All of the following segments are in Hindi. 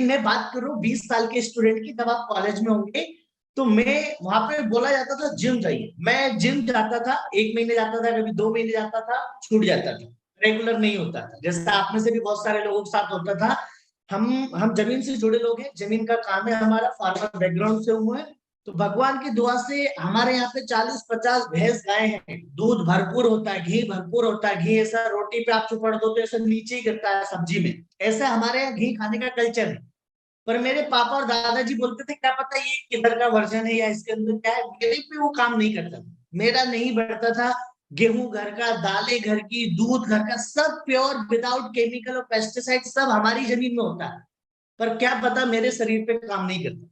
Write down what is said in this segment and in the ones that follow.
मैं बात कर रहा हूँ 20 साल के स्टूडेंट की, जब आप कॉलेज में होंगे तो मैं वहां पे बोला जाता था जिम जाइए, मैं जिम जाता था, 1 महीने जाता था, कभी 2 महीने जाता था, छूट जाता था, रेगुलर नहीं होता था। जैसे आप में से भी बहुत सारे लोगों के साथ होता था। हम जमीन से जुड़े लोग हैं, जमीन का काम है हमारा, फार्मर बैकग्राउंड से हुए हैं। तो भगवान की दुआ से हमारे यहाँ पे 40-50 भैंस गाय हैं, दूध भरपूर होता है, घी भरपूर होता है। घी ऐसा रोटी पे आप चुपड़ दो तो ऐसा नीचे ही गिरता है सब्जी में, ऐसा हमारे यहाँ घी खाने का कल्चर है। पर मेरे पापा और दादाजी बोलते थे क्या पता ये किधर का वर्जन है या इसके अंदर क्या है, मेरे पे वो काम नहीं करता था, मेरा नहीं बढ़ता था। गेहूं घर का, दालें घर की, दूध घर का, सब प्योर विदाउट केमिकल और पेस्टिसाइड, सब हमारी जमीन में होता है। पर क्या पता मेरे शरीर पे काम नहीं करता।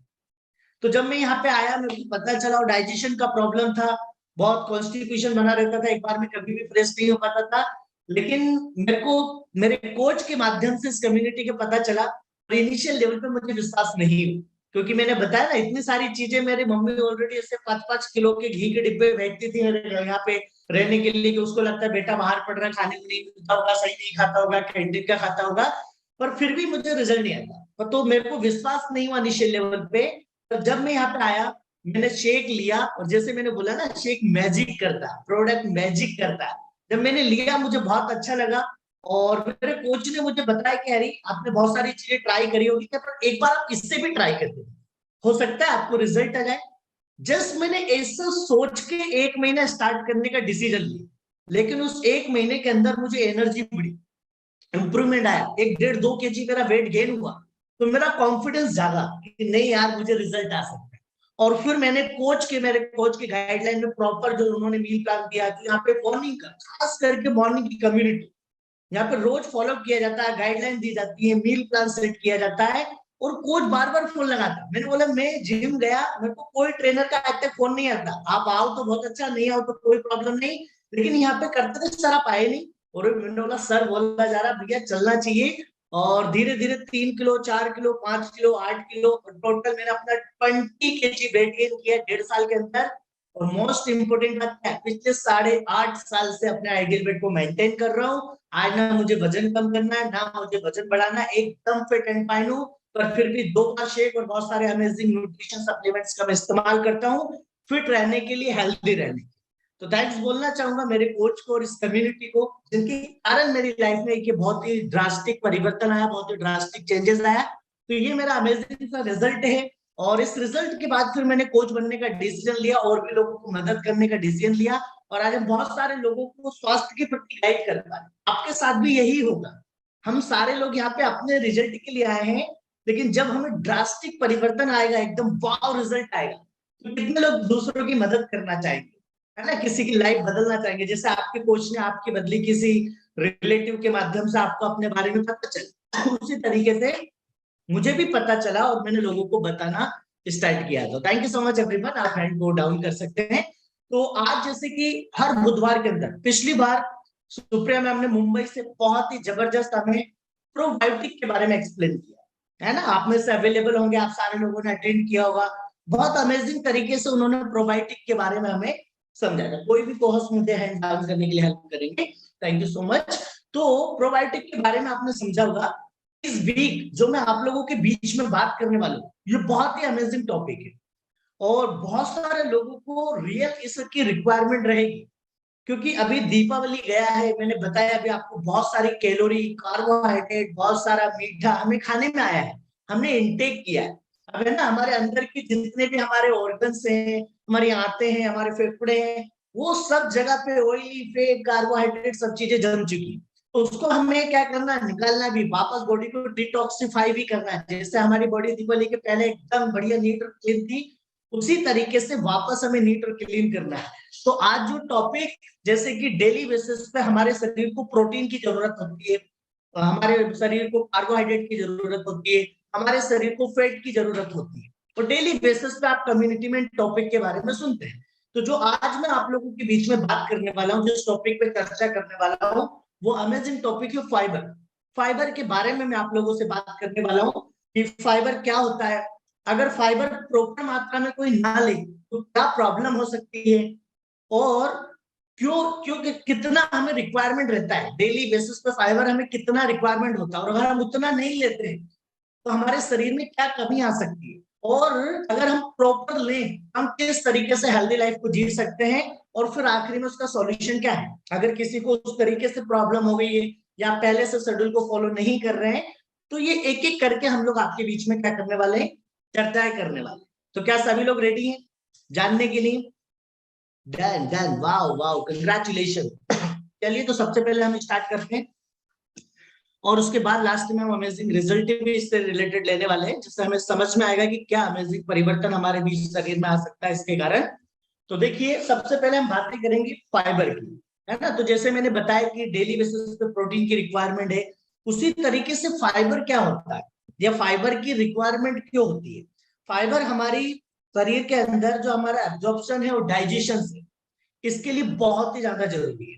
तो जब मैं यहाँ पे आया मेरे को पता चला, और डाइजेशन का प्रॉब्लम था, बहुत कॉन्स्टिपेशन बना रहता था, एक बार में कभी भी फ्रेश नहीं हो पाता था। लेकिन मेरे को मेरे कोच के माध्यम से इस कम्युनिटी के पता चला, और इनिशियल लेवल पे मुझे विश्वास नहीं हुआ, क्योंकि मैंने बताया ना इतनी सारी चीजें, मेरी मम्मी ऑलरेडी ऐसे 5-5 किलो के घी के डिब्बे भेजती थी मेरे यहाँ पे रहने के लिए, कि उसको लगता है बेटा बाहर पड़ रहा है, खाने को नहीं मिलता होगा, सही नहीं खाता होगा, कैंटीन का खाता होगा। पर फिर भी मुझे रिजल्ट नहीं आता, तो मेरे को विश्वास नहीं हुआ इनिशियल लेवल पे। तो जब मैं यहाँ पे आया, मैंने शेक लिया, और जैसे मैंने बोला ना शेक मैजिक करता है, प्रोडक्ट मैजिक करता है। जब मैंने लिया मुझे बहुत अच्छा लगा, और मेरे कोच ने मुझे बताया कि अरे आपने बहुत सारी चीजें ट्राई करी होगी क्या, पर एक बार आप इससे भी ट्राई कर दो, हो सकता है आपको रिजल्ट आ जाए। जस्ट मैंने ऐसा सोच के 1 महीना स्टार्ट करने का डिसीजन लिया, लेकिन उस 1 महीने के अंदर मुझे एनर्जी बढ़ी, इंप्रूवमेंट आया, 1-1.5-2 kg मेरा वेट गेन हुआ। तो मेरा कॉन्फिडेंस जागा कि नहीं यार मुझे रिजल्ट आ सकता है। और फिर मैंने मेरे कोच की गाइडलाइन में प्रॉपर जो उन्होंने मील प्लान दिया, तो यहाँ पे मॉर्निंग का, खास करके मॉर्निंग की कम्युनिटी यहाँ पे रोज फॉलो किया जाता है, गाइडलाइन दी जाती है, मील प्लान सेट किया जाता है, और कोच बार बार फोन लगाता। मैंने बोला मैं जिम गया, मेरे को कोई ट्रेनर का आज तक फोन नहीं आता, आप आओ तो बहुत अच्छा, नहीं आओ तो कोई प्रॉब्लम नहीं, लेकिन यहाँ पे करते थे सर आप आए नहीं। और मैंने बोला सर बोला जा रहा भैया चलना चाहिए। और धीरे धीरे 3 kilo, 4 kilo, 5 kilo, 8 kilo, total मैंने अपना 20 kg वेट गेन किया 1.5 साल के अंदर। और मोस्ट इंपोर्टेंट बात क्या है, पिछले 8.5 साल से अपने आइडियल वेट को मेंटेन कर रहा हूँ। आज ना मुझे वजन कम करना है, ना मुझे वजन बढ़ाना है, एकदम फिट एंड फाइन हूँ। पर फिर भी 2 बार शेक और बहुत सारे अमेजिंग न्यूट्रिशन सप्लीमेंट्स का मैं इस्तेमाल करता हूँ, फिट रहने के लिए, हेल्दी रहने के लिए। तो थैंक्स बोलना चाहूंगा मेरे कोच को और इस कम्युनिटी को, जिनके कारण मेरी लाइफ में एक बहुत ही ड्रास्टिक परिवर्तन आया, बहुत ही ड्रास्टिक चेंजेस आया। तो ये मेरा अमेजिंग सा रिजल्ट है। और इस रिजल्ट के बाद फिर मैंने कोच बनने का डिसीजन लिया, और भी लोगों को मदद करने का डिसीजन लिया, और आज हम बहुत सारे लोगों को स्वास्थ्य के प्रति गाइड कर पा रहे हैं। आपके साथ भी यही होगा। हम सारे लोग यहाँ पे अपने रिजल्ट के लिए आए हैं, लेकिन जब हमें ड्रास्टिक परिवर्तन आएगा, एकदम वाव रिजल्ट आएगा, तो कितने लोग दूसरों की मदद करना चाहेंगे, है ना, किसी की लाइफ बदलना चाहेंगे। जैसे आपके कोच ने आपकी बदली, किसी रिलेटिव के माध्यम से आपको अपने बारे में पता चला, उसी तरीके से मुझे भी पता चला और मैंने लोगों को बताना स्टार्ट किया। तो thank you so much everyone, आप हैंड को डाउन कर सकते हैं। तो आज जैसे कि हर बुधवार के अंदर, पिछली बार सुप्रिया मैम ने मुंबई से बहुत ही जबरदस्त हमें प्रोबायोटिक के बारे में एक्सप्लेन किया, है ना, आप में से अवेलेबल होंगे, आप सारे लोगों ने अटेंड किया होगा। बहुत अमेजिंग तरीके से उन्होंने प्रोबायोटिक के बारे में हमें समझाया। कोई भी कोर्स मुझे हैंड डाउन करने के लिए हेल्प करेंगे, थैंक यू सो मच। तो प्रोबायोटिक के बारे में आपने समझा होगा। इस वीक जो मैं आप लोगों के बीच में बात करने वाला हूँ, ये बहुत ही अमेजिंग टॉपिक है, और बहुत सारे लोगों को रियल इसकी रिक्वायरमेंट रहेगी। क्योंकि अभी दीपावली गया है, मैंने बताया अभी आपको, बहुत सारी कैलोरी, कार्बोहाइड्रेट, बहुत सारा मीठा हमें खाने में आया है, हमने इनटेक किया है। अब है ना, हमारे अंदर की जितने भी हमारे ऑर्गन्स हैं, हमारी आंतें हैं, हमारे फेफड़े हैं, वो सब जगह पे ऑयली, फैट, कार्बोहाइड्रेट सब चीजें जम चुकी है। तो उसको हमें क्या करना है, निकालना भी, वापस बॉडी को डिटॉक्सिफाई भी करना है। जैसे हमारी बॉडी दीपावली के पहले एकदम बढ़िया नीट और क्लीन थी, उसी तरीके से वापस हमें नीट और क्लीन करना है। तो आज जो टॉपिक, जैसे कि डेली बेसिस पे हमारे शरीर को प्रोटीन की जरूरत होती है, हमारे शरीर को कार्बोहाइड्रेट की जरूरत होती है, हमारे शरीर को फैट की जरूरत होती है, और डेली बेसिस पे आप कम्युनिटी में टॉपिक के बारे में सुनते हैं। तो जो आज मैं आप लोगों के बीच में बात करने वाला हूँ, जिस टॉपिक पे चर्चा करने वाला हूँ, वो अमेजिंग टॉपिक है फाइबर। फाइबर के बारे में मैं आप लोगों से बात करने वाला हूँ कि फाइबर क्या होता है, अगर फाइबर प्रॉपर मात्रा में कोई ना ले तो क्या प्रॉब्लम हो सकती है, और क्यों क्यों कितना हमें रिक्वायरमेंट रहता है डेली बेसिस पे, फाइबर हमें कितना रिक्वायरमेंट होता है, और अगर हम उतना नहीं लेते हैं तो हमारे शरीर में क्या कमी आ सकती है, और अगर हम प्रॉपर लें हम किस तरीके से हेल्दी लाइफ को जी सकते हैं, और फिर आखिरी में उसका सॉल्यूशन क्या है। अगर किसी को उस तरीके से प्रॉब्लम हो गई है या पहले से शेड्यूल को फॉलो नहीं कर रहे हैं, तो ये एक एक करके हम लोग आपके बीच में क्या करने वाले हैं, चर्चाएं करने वाले। तो क्या सभी लोग रेडी हैं जानने के लिए? Done done, wow wow, congratulation. चलिए तो सबसे पहले हम स्टार्ट करते हैं, और उसके बाद लास्ट में हम अमेजिंग रिजल्ट भी इससे रिलेटेड लेने वाले हैं, जिससे हमें समझ में आएगा कि क्या अमेजिंग परिवर्तन हमारे बीच शरीर में आ सकता है इसके कारण। तो देखिए सबसे पहले हम बातें करेंगे फाइबर की, है ना। तो जैसे मैंने बताया कि डेली बेसिस पे प्रोटीन की रिक्वायरमेंट है, उसी तरीके से फाइबर क्या होता है या फाइबर की रिक्वायरमेंट क्यों होती है। फाइबर हमारी शरीर के अंदर जो हमारा एब्जॉर्प्शन है और डाइजेशन है, इसके लिए बहुत ही ज्यादा जरूरी है।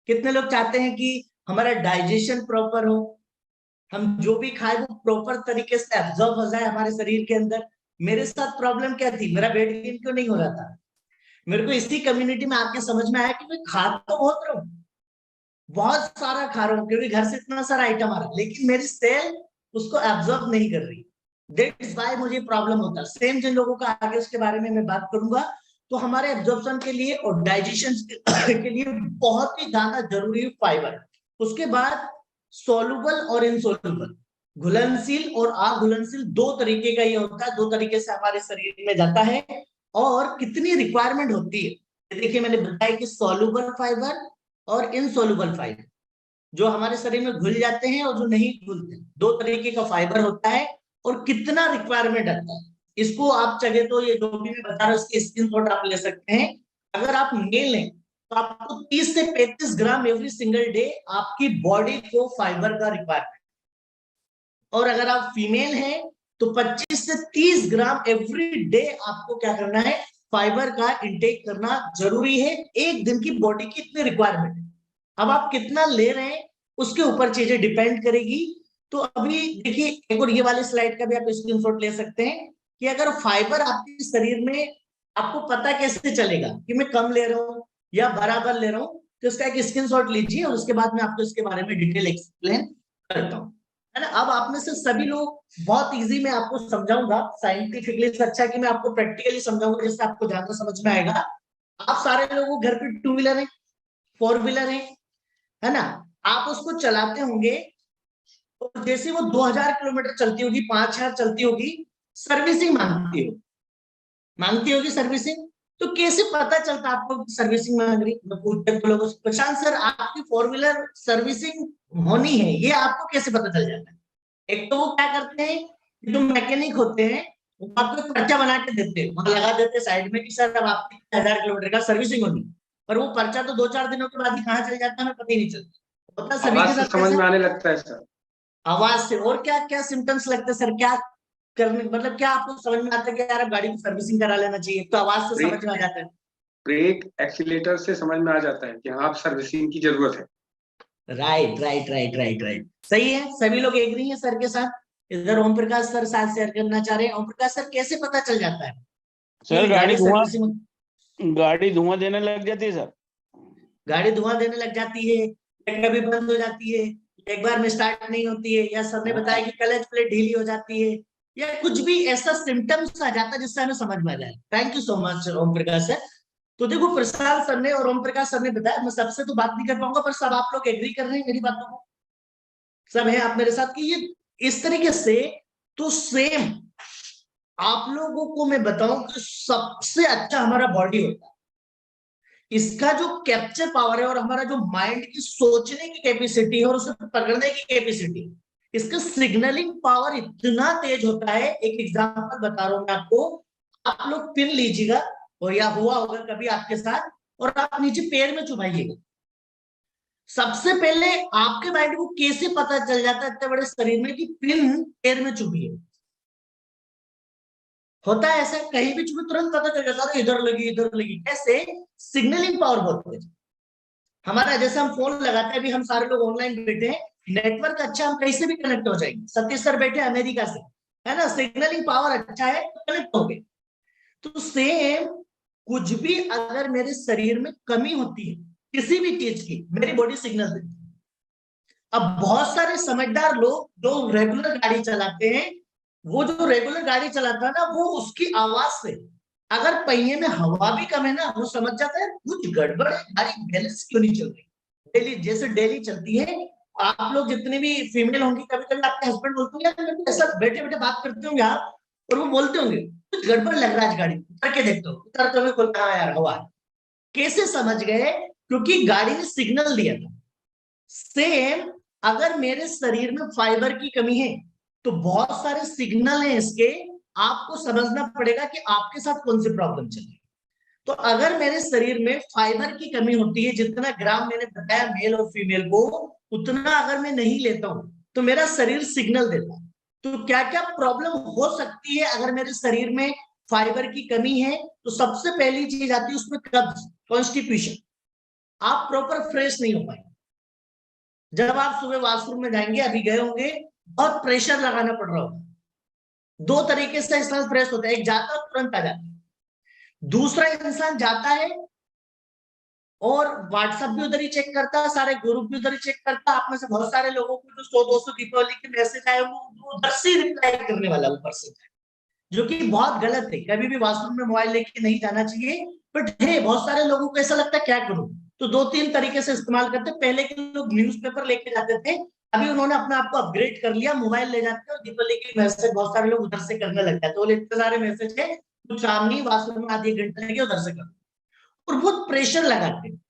कितने लोग चाहते हैं कि हमारा डाइजेशन प्रॉपर हो, हम जो भी खाए वो प्रॉपर तरीके से एब्जॉर्ब हो जाए हमारे शरीर के अंदर। मेरे साथ प्रॉब्लम क्या थी, मेरा वेट गेन क्यों नहीं हो रहा था? मेरे को इसी कम्युनिटी में आके समझ में आया कि मैं खा तो बहुत रहा हूँ, बहुत सारा खा रहा हूँ, क्योंकि घर से इतना सारा आइटम आ रहा है, लेकिन मेरी सेल उसको एब्जॉर्ब नहीं कर रही। दैट्स व्हाई मुझे प्रॉब्लम होता है। सेम जिन लोगों का आगे उसके बारे में मैं बात करूंगा। तो हमारे एब्जॉर्प्शन के लिए और डाइजेशन के लिए बहुत ही ज्यादा जरूरी है फाइबर। उसके बाद सोलुबल और इनसोलुबल, घुलनशील और अघुलनशील, दो तरीके का ये होता है, दो तरीके से हमारे शरीर में जाता है। और कितनी रिक्वायरमेंट होती है, देखिए मैंने बताया कि सोलुबल फाइबर और इनसोलुबल फाइबर, जो हमारे शरीर में घुल जाते हैं और जो नहीं घुलते, दो तरीके का फाइबर होता है। और कितना रिक्वायरमेंट आता है इसको आप चाहे तो ये जो भी मैं बता रहा हूँ उसकी स्क्रीनशॉट आप ले सकते हैं। अगर आप मेल लें तो आपको 30 से 35 ग्राम एवरी सिंगल डे आपकी बॉडी को फाइबर का रिक्वायरमेंट, और अगर आप फीमेल हैं तो 25 से 30 ग्राम एवरी डे आपको क्या करना है, फाइबर का इंटेक करना जरूरी है। एक दिन की बॉडी की इतनी रिक्वायरमेंट है। अब आप कितना ले रहे हैं उसके ऊपर चीजें डिपेंड करेगी। तो अभी देखिए एक और ये वाले स्लाइड का भी आप स्क्रीनशॉट ले सकते हैं कि अगर फाइबर आपके शरीर में, आपको पता कैसे चलेगा कि मैं कम ले रहा हूं या बराबर ले रहा हूं, तो इसका एक स्क्रीनशॉट लीजिए और उसके बाद मैं आपको इसके बारे में डिटेल एक्सप्लेन करता हूं, है ना। अब आप में से सभी लोग, बहुत इजी मैं आपको समझाऊंगा साइंटिफिकली, इससे अच्छा कि मैं आपको प्रैक्टिकली समझाऊंगा जिससे आपको ज्यादा समझ में आएगा। आप सारे लोगों घर पे टू व्हीलर है, फोर व्हीलर है ना। आप उसको चलाते होंगे, तो जैसे वो 2000 किलोमीटर चलती होगी, 5000 चलती होगी, सर्विसिंग मांगती होगी सर्विसिंग। तो कैसे पता चलता आपको सर्विसिंग मांग रही? मैं पूछते तो लोगों से, प्रशांत सर आपकी फोर व्हीलर सर्विसिंग होनी है, ये आपको कैसे पता चल जाता है? एक तो वो क्या करते हैं, जो मैकेनिक होते हैं वो आपको एक पर्चा बना के देते हैं, वहां लगा देते हैं साइड में कि सर अब आपकी 1000 किलोमीटर का सर्विसिंग होनी। पर वो पर्चा तो 2-4 दिनों के बाद ही कहाँ चल जाता है हमें पता ही नहीं चलता। होता सभी आवाज के से साथ समझ कैसा? में आने लगता है सर। आवाज से। और क्या क्या सिम्टम्स लगते हैं सर, क्या करने, मतलब क्या आपको समझ में आता है कि यार अब गाड़ी की सर्विसिंग करा लेना चाहिए, तो आवाज से समझ ब्रेक में आ जाता है। ब्रेक एक्सीलेटर से समझ में आ जाता है कि हाँ अब सर्विसिंग की जरूरत है। Right right right right right, सही है। सभी लोग एग्री हैं सर के साथ? इधर ओम प्रकाश सर साथ शेयर करना चाह रहे हैं। ओम प्रकाश सर कैसे पता चल जाता है सर कि गाड़ी सर्विसिंग? गाड़ी धुआं देने लग जाती है सर। गाड़ी धुआं देने लग जाती है, या कभी बंद हो जाती है, एक बार में स्टार्ट नहीं होती है, या सर ने बताया कि क्लच प्लेट ढीली हो जाती है, या कुछ भी ऐसा सिम्टम्स आ जाता है जिससे हमें समझ में आ जाए। Thank you so much Om Prakash sir. तो देखो प्रसाद सर ने और ओम प्रकाश सर ने बताया, मैं सबसे तो बात नहीं कर पाऊंगा, पर सब आप लोग एग्री कर रहे हैं मेरी बातों को, सब है आप मेरे साथ कि ये इस तरीके से। तो सेम आप लोगों को मैं बताऊं कि सबसे अच्छा हमारा बॉडी होता है, इसका जो कैप्चर पावर है और हमारा जो माइंड की सोचने की कैपेसिटी है और उसे पकड़ने की कैपेसिटी, इसका सिग्नलिंग पावर इतना तेज होता है। एक एग्जांपल बता रहा हूं मैं आपको, आप लोग पिन लीजिएगा, और या हुआ होगा कभी आपके साथ, और आप नीचे पैर में चुभाइएगा। सबसे पहले आपके माइंड को कैसे पता चल जाता है इतने बड़े शरीर में कि पिन पैर में चुभी है? होता है ऐसा, कहीं भी चुभी तुरंत पता चल जाता है इधर लगी इधर लगी। कैसे? सिग्नलिंग पावर बहुत तेज। हमारा जैसे हम फोन लगाते हैं, अभी हम सारे लोग ऑनलाइन बैठे हैं, नेटवर्क अच्छा, हम कहीं से भी कनेक्ट हो जाएंगे। सतीश सर बैठे अमेरिका से, है ना, सिग्नलिंग पावर अच्छा है तो कनेक्ट हो गए। तो सेम कुछ भी अगर मेरे शरीर में कमी होती है किसी भी चीज की, मेरी बॉडी सिग्नल देती है। अब बहुत सारे समझदार लोग जो रेगुलर गाड़ी चलाते हैं वो जो रेगुलर गाड़ी चलाता है ना, वो उसकी आवाज से अगर पहिए में हवा भी कम है ना, वो समझ जाता है कुछ गड़बड़ है, गाड़ी बैलेंस क्यों नहीं चल रही। डेली जैसे डेली चलती है, आप लोग जितने भी फीमेल होंगी, कभी कभी आपके हस्बैंड बोलते होंगे यार, मेरे को ऐसा बैठे बैठे बात करते होंगे आप, और वो बोलते होंगे कुछ गड़बड़ लग रहा है गाड़ी, उतर के देखते हो, उतरते हुए बोलते हाँ यार हवा है। कैसे समझ गए? क्योंकि गाड़ी ने सिग्नल दिया था। सेम अगर मेरे शरीर में फाइबर की कमी है, तो बहुत सारे सिग्नल हैं इसके, आपको समझना पड़ेगा कि आपके साथ कौन सी प्रॉब्लम चल रही है। तो अगर मेरे शरीर में फाइबर की कमी होती है, जितना ग्राम मैंने बताया मेल और फीमेल को, उतना अगर मैं नहीं लेता हूं, तो मेरा शरीर सिग्नल देता है। तो क्या क्या प्रॉब्लम हो सकती है अगर मेरे शरीर में फाइबर की कमी है? तो सबसे पहली चीज आती है उसमें कब्ज, कॉन्स्टिपेशन। आप प्रॉपर फ्रेश नहीं हो पाएंगे। जब आप सुबह वॉशरूम में जाएंगे, अभी गए होंगे, बहुत प्रेशर लगाना पड़ रहा होगा। दो तरीके से इंसान फ्रेश होता है, एक जाता है तुरंत आ जाता है, दूसरा इंसान जाता है और व्हाट्सएप भी उधर ही चेक करता है, सारे ग्रुप भी उधर ही चेक करता है। आप में से बहुत सारे लोगों को जो 100-200 दीपावली के मैसेज आए, वो उधर से रिप्लाई करने वाला ऊपर से, जो कि बहुत गलत है। कभी भी वॉशरूम में मोबाइल लेके नहीं जाना चाहिए। बट है, बहुत सारे लोगों को ऐसा लगता है क्या करूं, तो दो तीन तरीके से इस्तेमाल करते। पहले के लोग न्यूज़पेपर लेके जाते थे, अभी उन्होंने अपने आप को अपग्रेड कर लिया, मोबाइल ले जाते हैं और दीपावली के मैसेज बहुत सारे लोग उधर से करने लग जाते हैं। बोले इतने सारे मैसेज है, तो शाम नहीं, वॉशरूम में आधी एक घंटे लगे, उधर से कर, और बहुत प्रेशर लगाते हैं।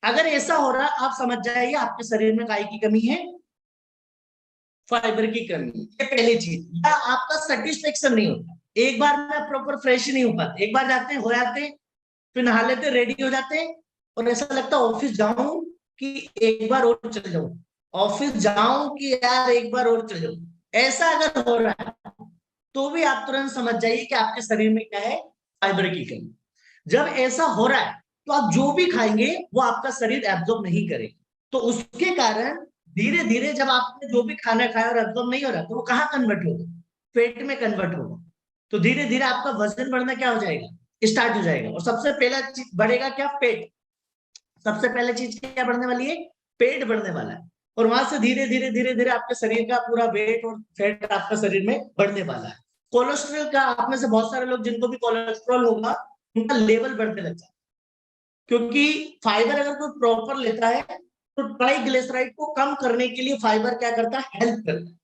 अगर ऐसा हो रहा, आप समझ जाइए आपके शरीर में काय की कमी है, फाइबर की कमी। ये पहली चीज। या आपका सेटिस्फेक्शन नहीं होता, एक बार में प्रॉपर फ्रेश नहीं हो पाते, एक बार जाते हैं, हो जाते हैं, फिर नहा लेते, रेडी हो जाते हैं, और ऐसा लगता है ऑफिस जाऊं कि एक बार और चल जाऊं, ऑफिस जाऊं कि यार एक बार और चल जाऊं। ऐसा अगर हो रहा है, तो भी आप तुरंत समझ जाइए कि आपके शरीर में क्या है, फाइबर की कमी। जब ऐसा हो रहा है, तो आप जो भी खाएंगे वो आपका शरीर एब्जॉर्ब नहीं करेगा। तो उसके कारण धीरे धीरे जब आपने जो भी खाना खाया और एब्जॉर्ब नहीं हो रहा, तो वो कहाँ कन्वर्ट होगा, पेट में कन्वर्ट होगा। तो धीरे धीरे आपका वजन बढ़ना क्या हो जाएगा, स्टार्ट हो जाएगा। और सबसे पहला चीज बढ़ेगा क्या, पेट। सबसे पहले चीज क्या बढ़ने वाली है, पेट बढ़ने वाला है। और वहां से धीरे धीरे धीरे धीरे आपके शरीर का पूरा वेट और फैट आपका शरीर में बढ़ने वाला है। कोलेस्ट्रॉल का, आप में से बहुत सारे लोग जिनको भी कोलेस्ट्रॉल होगा, उनका लेवल बढ़ने लग जाता है। क्योंकि फाइबर अगर कोई प्रॉपर लेता है, तो ट्राइग्लिसराइड को कम करने के लिए फाइबर क्या करता है, हेल्प करता है,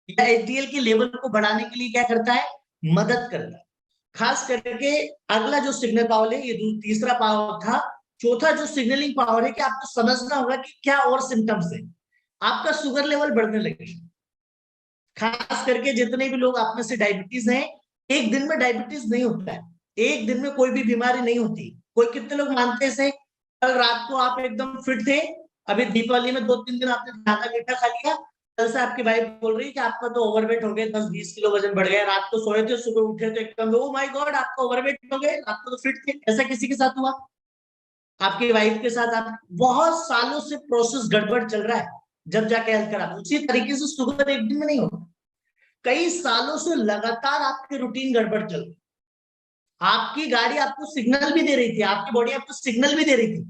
या एचडीएल के लेवल को बढ़ाने के लिए क्या करता है, मदद करता है। खास करके अगला जो सिग्नल पावर है, ये तीसरा पावर था। चौथा जो सिग्नलिंग पावर है, कि आपको समझना होगा कि क्या और सिम्टम्स है। आपका शुगर लेवल बढ़ने लगेगा। खास करके जितने भी लोग आप में से डायबिटीज हैं, एक दिन में डायबिटीज नहीं होता है, एक दिन में कोई भी बीमारी नहीं होती। कोई, कितने लोग मानते हैं कल रात को आप एकदम फिट थे, अभी दीपावली में 2-3 दिन आपने ज्यादा मीठा खा लिया, कल से आपकी वाइफ बोल रही है कि आपका तो ओवरवेट हो गया, 10-20 किलो वजन बढ़ गया, रात को सोए थे, सुबह उठे तो एकदम ओ माय गॉड आपका ओवरवेट हो गया, रात को तो फिट थे। ऐसा किसी के साथ हुआ? आपकी वाइफ के साथ? आप बहुत सालों से प्रोसेस गड़बड़ चल रहा है, जब जाके हेल्थ खराब। उसी तरीके से शुगर एक दिन में नहीं होता, कई सालों से लगातार आपके रूटीन गड़बड़ चल रही। आपकी गाड़ी आपको सिग्नल भी दे रही थी, आपकी बॉडी आपको सिग्नल भी दे रही थी,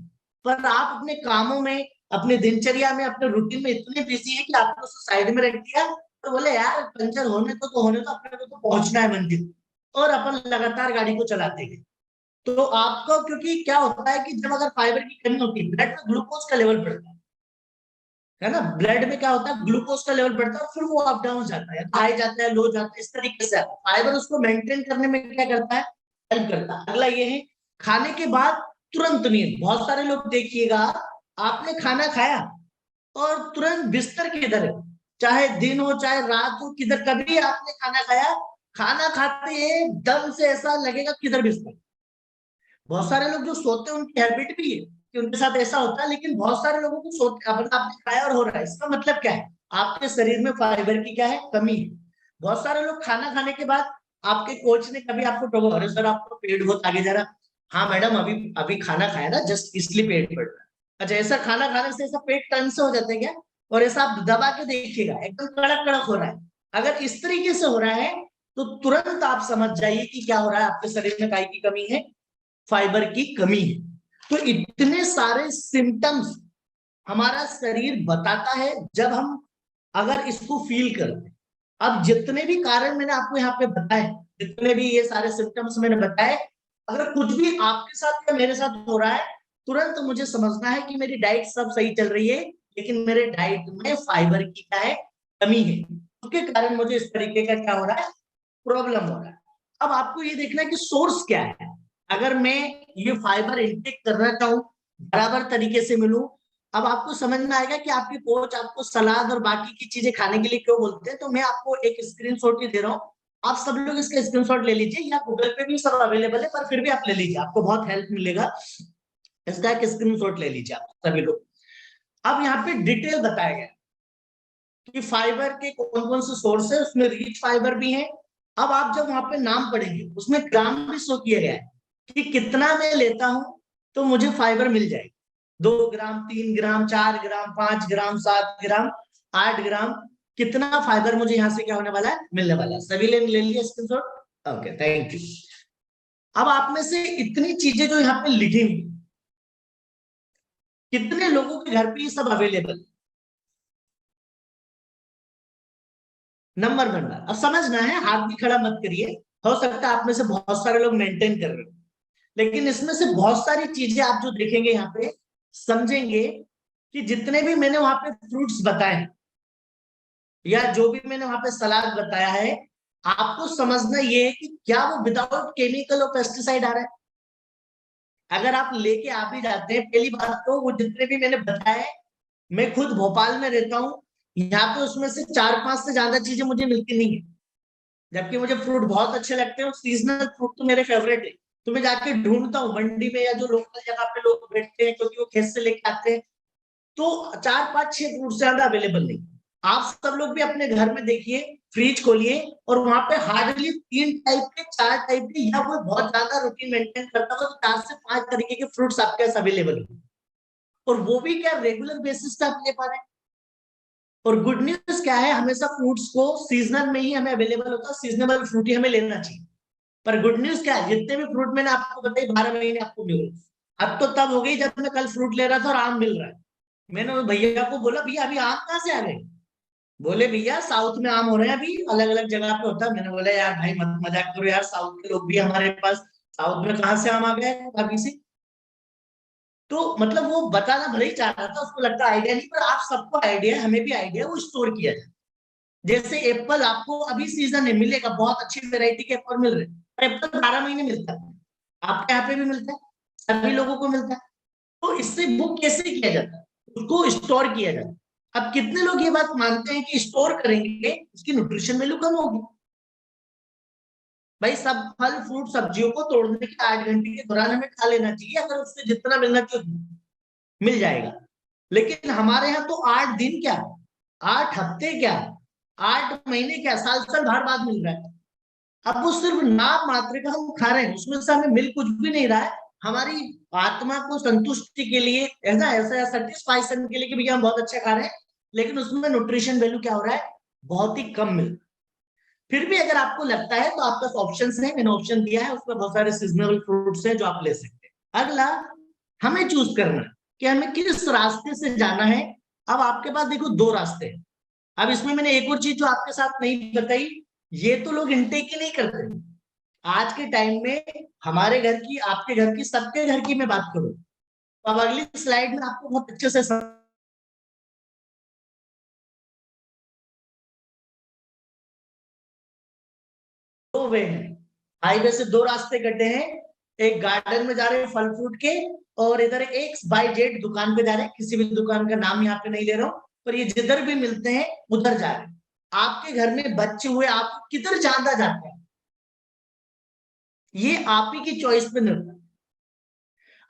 पर आप अपने कामों में, अपने दिनचर्या में, अपने रूटीन में इतने बिजी है कि आपने उसको साइड में रख दिया। तो बोले यार पंचर होने तो होने तो, अपने को तो पहुंचना है मंजिल, और अपन लगातार गाड़ी को चलाते गए। तो आपको, क्योंकि क्या होता है कि जब अगर फाइबर की कमी होती है, ब्लड में ग्लूकोज का लेवल बढ़ता है ना, ब्लड में क्या होता है, ग्लूकोज का लेवल बढ़ता है, और फिर वो अप डाउन जाता है, हाई जाता है, लो जाता है, इस तरीके से फाइबर उसको मेंटेन करने में क्या करता है, हेल्प करता है। अगला ये है, खाने के बाद तुरंत नींद। बहुत सारे लोग देखिएगा, आपने खाना खाया और तुरंत बिस्तर किधर है, चाहे दिन हो चाहे रात हो, किधर, कभी आपने खाना खाया, खाना खाते एकदम से ऐसा लगेगा किधर बिस्तर। बहुत सारे लोग जो सोते हैं उनकी हैबिट भी है कि उनके साथ ऐसा होता है, लेकिन बहुत सारे लोगों को सोते, अपना आपने खाया और हो रहा है, इसका मतलब क्या है, आपके शरीर में फाइबर की क्या है, कमी है। बहुत सारे लोग खाना खाने के बाद, आपके कोच ने कभी आपको टोका, अरे सर आपको पेट बहुत आगे जा रहा, हाँ मैडम अभी अभी खाना खाया ना, जस्ट इसलिए पेट बढ़ रहा है। अच्छा, ऐसा खाना खाने से ऐसा पेट टर्न से हो जाते हैं क्या? और ऐसा आप दबा के देखिएगा, एकदम कड़क कड़क हो रहा है। अगर इस तरीके से हो रहा है, तो तुरंत आप समझ जाइए कि क्या हो रहा है, आपके शरीर में काय की कमी है, फाइबर की कमी है। तो इतने सारे सिम्टम्स हमारा शरीर बताता है, जब हम अगर इसको फील करते हैं। अब जितने भी कारण मैंने आपको यहाँ पे बताए, जितने भी ये सारे सिम्टम्स मैंने बताए, अगर कुछ भी आपके साथ या मेरे साथ हो रहा है, तुरंत मुझे समझना है कि मेरी डाइट सब सही चल रही है, लेकिन मेरे डाइट में फाइबर की क्या है, कमी है, उसके कारण मुझे इस तरीके का क्या हो रहा है, प्रॉब्लम हो रहा है। अब आपको ये देखना है कि सोर्स क्या है। अगर मैं ये फाइबर इंटेक करना चाहूँ, बराबर तरीके से मिलूं, अब आपको समझ में आएगा कि आपके कोच आपको सलाद और बाकी की चीजें खाने के लिए क्यों बोलते हैं। तो मैं आपको एक स्क्रीनशॉट ही दे रहा हूँ, आप सब लोग इसका स्क्रीनशॉट ले लीजिए, या गूगल पे भी सब अवेलेबल है, पर फिर भी आप ले लीजिए, आपको बहुत हेल्प मिलेगा। इसका एक स्क्रीनशॉट ले लीजिए आप सभी लोग। अब यहाँ पे डिटेल बताया गया कि फाइबर के कौन कौन से सोर्स है, उसमें रिच फाइबर भी है। अब आप जब वहां पे नाम पढ़ेंगे, उसमें ग्राम भी शो किया गया है कि कितना मैं लेता हूं तो मुझे फाइबर मिल जाएगी। 2 ग्राम, 3 ग्राम, 4 ग्राम, 5 ग्राम, 7 ग्राम, 8 ग्राम, कितना फाइबर मुझे यहाँ से क्या होने वाला है, मिलने वाला है। सभी ले लिए स्क्रीनशॉट? Okay, thank you. अब आप में से इतनी चीजें जो यहाँ पे लिखी हुई, कितने लोगों के घर पे ये सब अवेलेबल? नंबर बनना, अब समझना है, हाथ भी खड़ा मत करिए। हो सकता है आप में से बहुत सारे लोग मेंटेन कर रहे हो, लेकिन इसमें से बहुत सारी चीजें आप जो देखेंगे यहाँ पे, समझेंगे कि जितने भी मैंने वहां पे फ्रूट्स बताए या जो भी मैंने वहां पे सलाद बताया है, आपको समझना ये है कि क्या वो विदाउट केमिकल और पेस्टिसाइड आ रहा है। अगर आप लेके आ भी जाते हैं, पहली बात तो वो जितने भी मैंने बताए, मैं खुद भोपाल में रहता हूँ, यहाँ पे उसमें से 4-5 से ज्यादा चीजें मुझे मिलती नहीं है, जबकि मुझे फ्रूट बहुत अच्छे लगते हैं और सीजनल फ्रूट तो मेरे फेवरेट है। तो मैं जाके ढूंढता हूँ मंडी में या जो लोकल जगह पे लोग बैठते हैं, क्योंकि वो खेत से लेके आते हैं। तो 4-5-6 फ्रूट से ज्यादा अवेलेबल नहीं। आप सब लोग भी अपने घर में देखिए, फ्रिज खोलिए, और वहां पे हार्डली 3 टाइप के, 4 टाइप के, या कोई बहुत ज्यादा रूटीन मेंटेन करता हो तो 4 से 5 तरीके के फ्रूट्स आपके पास अवेलेबल है, और वो भी क्या रेगुलर बेसिस पे आप ले पा रहे हैं। और गुड न्यूज क्या है, हमेशा फ्रूट्स को सीजनल में ही हमें अवेलेबल होता है, सीजनेबल फ्रूट ही हमें लेना चाहिए। पर गुड न्यूज क्या है, जितने भी फ्रूट मैंने आपको बताई 12 महीने आपको मिल रहे। अब तो तब हो गई जब मैं कल फ्रूट ले रहा था और आम मिल रहा है। मैंने वो भैया को बोला, भैया अभी आम कहाँ से आ गए? बोले भैया साउथ में आम हो रहे हैं, अभी अलग अलग जगह पे होता है। मैंने बोला यार भाई मत मजाक करो यार, साउथ के लोग भी हमारे पास, साउथ में कहाँ से आम आ गए अभी से? तो मतलब वो बताना भले ही चाह रहा था, उसको लगता आइडिया नहीं, पर आप सबको आइडिया, हमें भी आइडिया, वो स्टोर किया जाए। जैसे एप्पल आपको अभी सीजन है, मिलेगा, बहुत अच्छी वेराइटी के एप्पल मिल रहे हैं, पर एप्पल 12 महीने मिलता है, आपके यहाँ पे भी मिलता है, सभी लोगों को मिलता है। तो इससे बुक कैसे किया जाता है, उसको स्टोर किया जाता है। अब कितने लोग ये बात मानते हैं कि स्टोर करेंगे इसकी न्यूट्रिशन वैल्यू कम होगी? भाई सब फल फ्रूट सब्जियों को तोड़ने के 8 घंटे के दौरान हमें खा लेना चाहिए, अगर उससे जितना मिलना चाहिए मिल जाएगा। लेकिन हमारे यहाँ तो 8 दिन क्या, 8 हफ्ते क्या, 8 महीने क्या, साल साल भर बाद मिल रहा है। अब वो सिर्फ नाम मात्र का हम खा रहे हैं, उसमें से हमें मिल कुछ भी नहीं रहा है। हमारी आत्मा को संतुष्टि के लिए, ऐसा ऐसा सेटिस्फैक्शन के लिए कि भैया हम बहुत अच्छा खा रहे हैं, लेकिन उसमें न्यूट्रिशन वैल्यू क्या हो रहा है, बहुत ही कम मिल। फिर भी अगर आपको लगता है तो आपके पास ऑप्शन है, मैंने ऑप्शन दिया है, उसमें बहुत सारे सीजनेबल फ्रूट्स हैं जो आप ले सकते हैं। अगला, हमें चूज करना है कि हमें किस रास्ते से जाना है। अब आपके पास देखो 2 रास्ते हैं। अब इसमें मैंने एक और चीज जो आपके साथ नहीं बताई, ये तो लोग इनटेक ही नहीं करते आज के टाइम में। हमारे घर की, आपके घर की, सबके घर की मैं बात करूं, तो अब अगली स्लाइड में आपको बहुत अच्छे से दो वे हैं, हाईवे से 2 रास्ते कटे हैं। एक गार्डन में जा रहे हैं फल फ्रूट के, और इधर एक्स बाई जेड दुकान पे जा रहे हैं, किसी भी दुकान का नाम यहाँ पे नहीं ले रहा हूँ, पर ये जिधर भी मिलते हैं उधर जा रहे हैं। आपके घर में बच्चे हुए, आप किधर ज्यादा जाते हैं, ये आप ही की चॉइस पे निर्भर।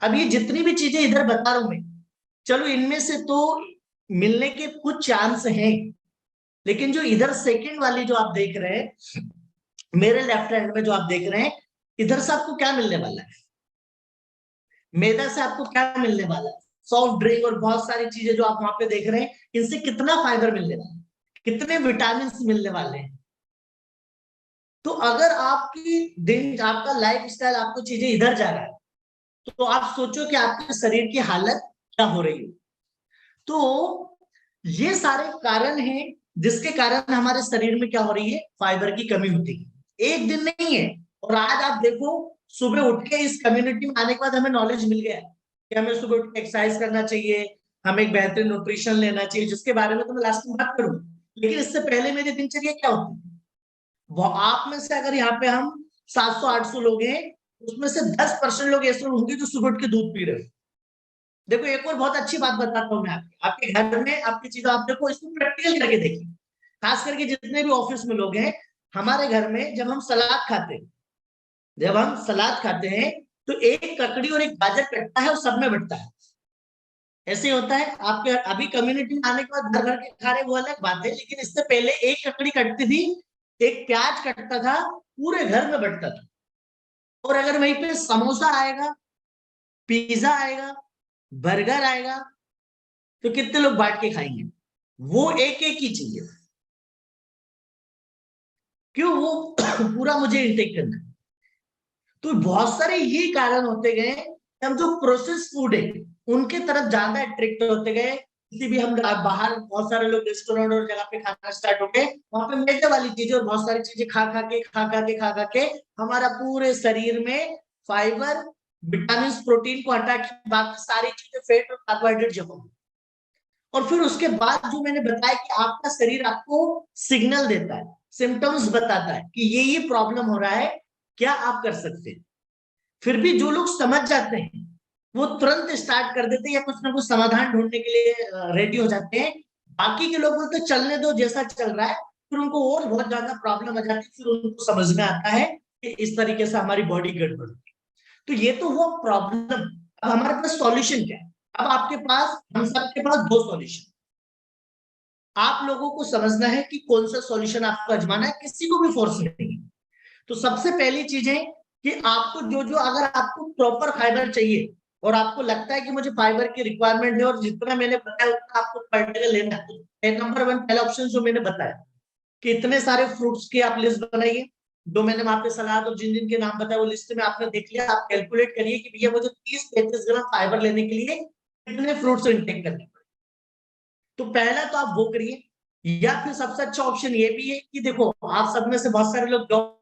अब ये जितनी भी चीजें इधर बता रहा हूं मैं, चलो इनमें से तो मिलने के कुछ चांस हैं, लेकिन जो इधर सेकंड वाली जो आप देख रहे हैं, मेरे लेफ्ट हैंड में जो आप देख रहे हैं, इधर से आपको क्या मिलने वाला है? मैदा से आपको क्या मिलने वाला है? सॉफ्ट ड्रिंक और बहुत सारी चीजें जो आप वहां पे देख रहे हैं, इनसे कितना फाइबर मिलने वाला है, कितने विटामिन मिलने वाले हैं। तो अगर आपकी दिन, आपका लाइफ स्टाइल, आपको चीजें इधर जा रहा है, तो आप सोचो कि आपके शरीर की हालत क्या हो रही है। तो ये सारे कारण हैं जिसके कारण हमारे शरीर में क्या हो रही है, फाइबर की कमी होती है। एक दिन नहीं है। और आज आप देखो, सुबह उठ के इस कम्युनिटी में आने के बाद हमें नॉलेज मिल गया कि हमें सुबह उठ के एक्सरसाइज करना चाहिए, हमें एक बेहतरीन न्यूट्रिशन लेना चाहिए, जिसके बारे में तो मैं लास्ट में बात करूंगा। लेकिन इससे पहले मेरी दिनचर्या क्या होती है, वो आप में से अगर यहाँ पे हम 700-800 लोग हैं, उसमें से 10% लोग ऐसे होंगे जो सुबह उठ के दूध पी रहे हैं। देखो, एक और बहुत अच्छी बात बताता हूँ मैं आपके घर में आपकी चीज आप देखो, इसको प्रैक्टिकल करके देखिए। खास करके जितने भी ऑफिस में लोग हैं, हमारे घर में जब हम सलाद खाते हैं तो एक ककड़ी और एक गाजर कटता है और सब में बंटता है। ऐसे होता है आपके अभी कम्युनिटी में आने के बाद घर घर के खा रहे, वो अलग बात है, लेकिन इससे पहले एक ककड़ी कटती थी, एक प्याज कटता था, पूरे घर में बंटता था। और अगर वहीं पे समोसा आएगा, पिज्जा आएगा, बर्गर आएगा, तो कितने लोग बांट के खाएंगे? वो एक एक ही चाहिए। क्यों? वो पूरा मुझे इंटेक करना है। तो बहुत सारे ये कारण होते गए कि हम जो प्रोसेस फूड है उनके तरफ ज्यादा अट्रैक्ट होते गए। किसी भी हम बाहर, बहुत सारे लोग रेस्टोरेंट और जगह पे खाना स्टार्ट हो गए, वहां पे मैदे वाली चीजें और बहुत सारी चीजें खा खा के हमारा पूरे शरीर में फाइबर, विटामिन, प्रोटीन को हटा के बाकी सारी चीजें, फैट और कार्बोहाइड्रेट जमा हो। और फिर उसके बाद जो मैंने बताया कि आपका शरीर आपको सिग्नल देता है, सिम्टम्स बताता है कि ये प्रॉब्लम हो रहा है, क्या आप कर सकते हैं। फिर भी जो लोग समझ जाते हैं वो तुरंत स्टार्ट कर देते हैं या कुछ ना कुछ समाधान ढूंढने के लिए रेडी हो जाते हैं। बाकी के लोग बोलते चलने दो जैसा चल रहा है, फिर उनको और बहुत ज्यादा प्रॉब्लम आ जाती है, फिर उनको समझ में आता है कि इस तरीके से हमारी बॉडी गड़बड़ होती है। तो ये तो हुआ प्रॉब्लम। अब हमारे पास सॉल्यूशन क्या है? अब आपके पास, हम सबके पास दो सॉल्यूशन। आप लोगों को समझना है कि कौन सा सॉल्यूशन आपको आजमाना है, किसी को भी फोर्स नहीं। तो सबसे पहली चीज है कि आपको जो अगर आपको प्रॉपर फाइबर चाहिए और आपको लगता है कि मुझे फाइबर की रिक्वायरमेंट है और जितना मैंने बताया उतना आपको पर्टिकुलर लेना है, तो नंबर 1 पहला ऑप्शन जो मैंने बताया कि इतने सारे फ्रूट्स की आप लिस्ट बनाइए। जो मैंने वहां पे सलाद और जिन जिन के नाम बताया वो लिस्ट में आपने देख लिया, आप कैलकुलेट करिए कि भैया मुझे 30-35 ग्राम फाइबर लेने के लिए कितने फ्रूट्स इंटेक करने। तो पहला तो आप वो करिए। या फिर सबसे अच्छा ऑप्शन ये भी है कि देखो, आप सब में से बहुत सारे लोग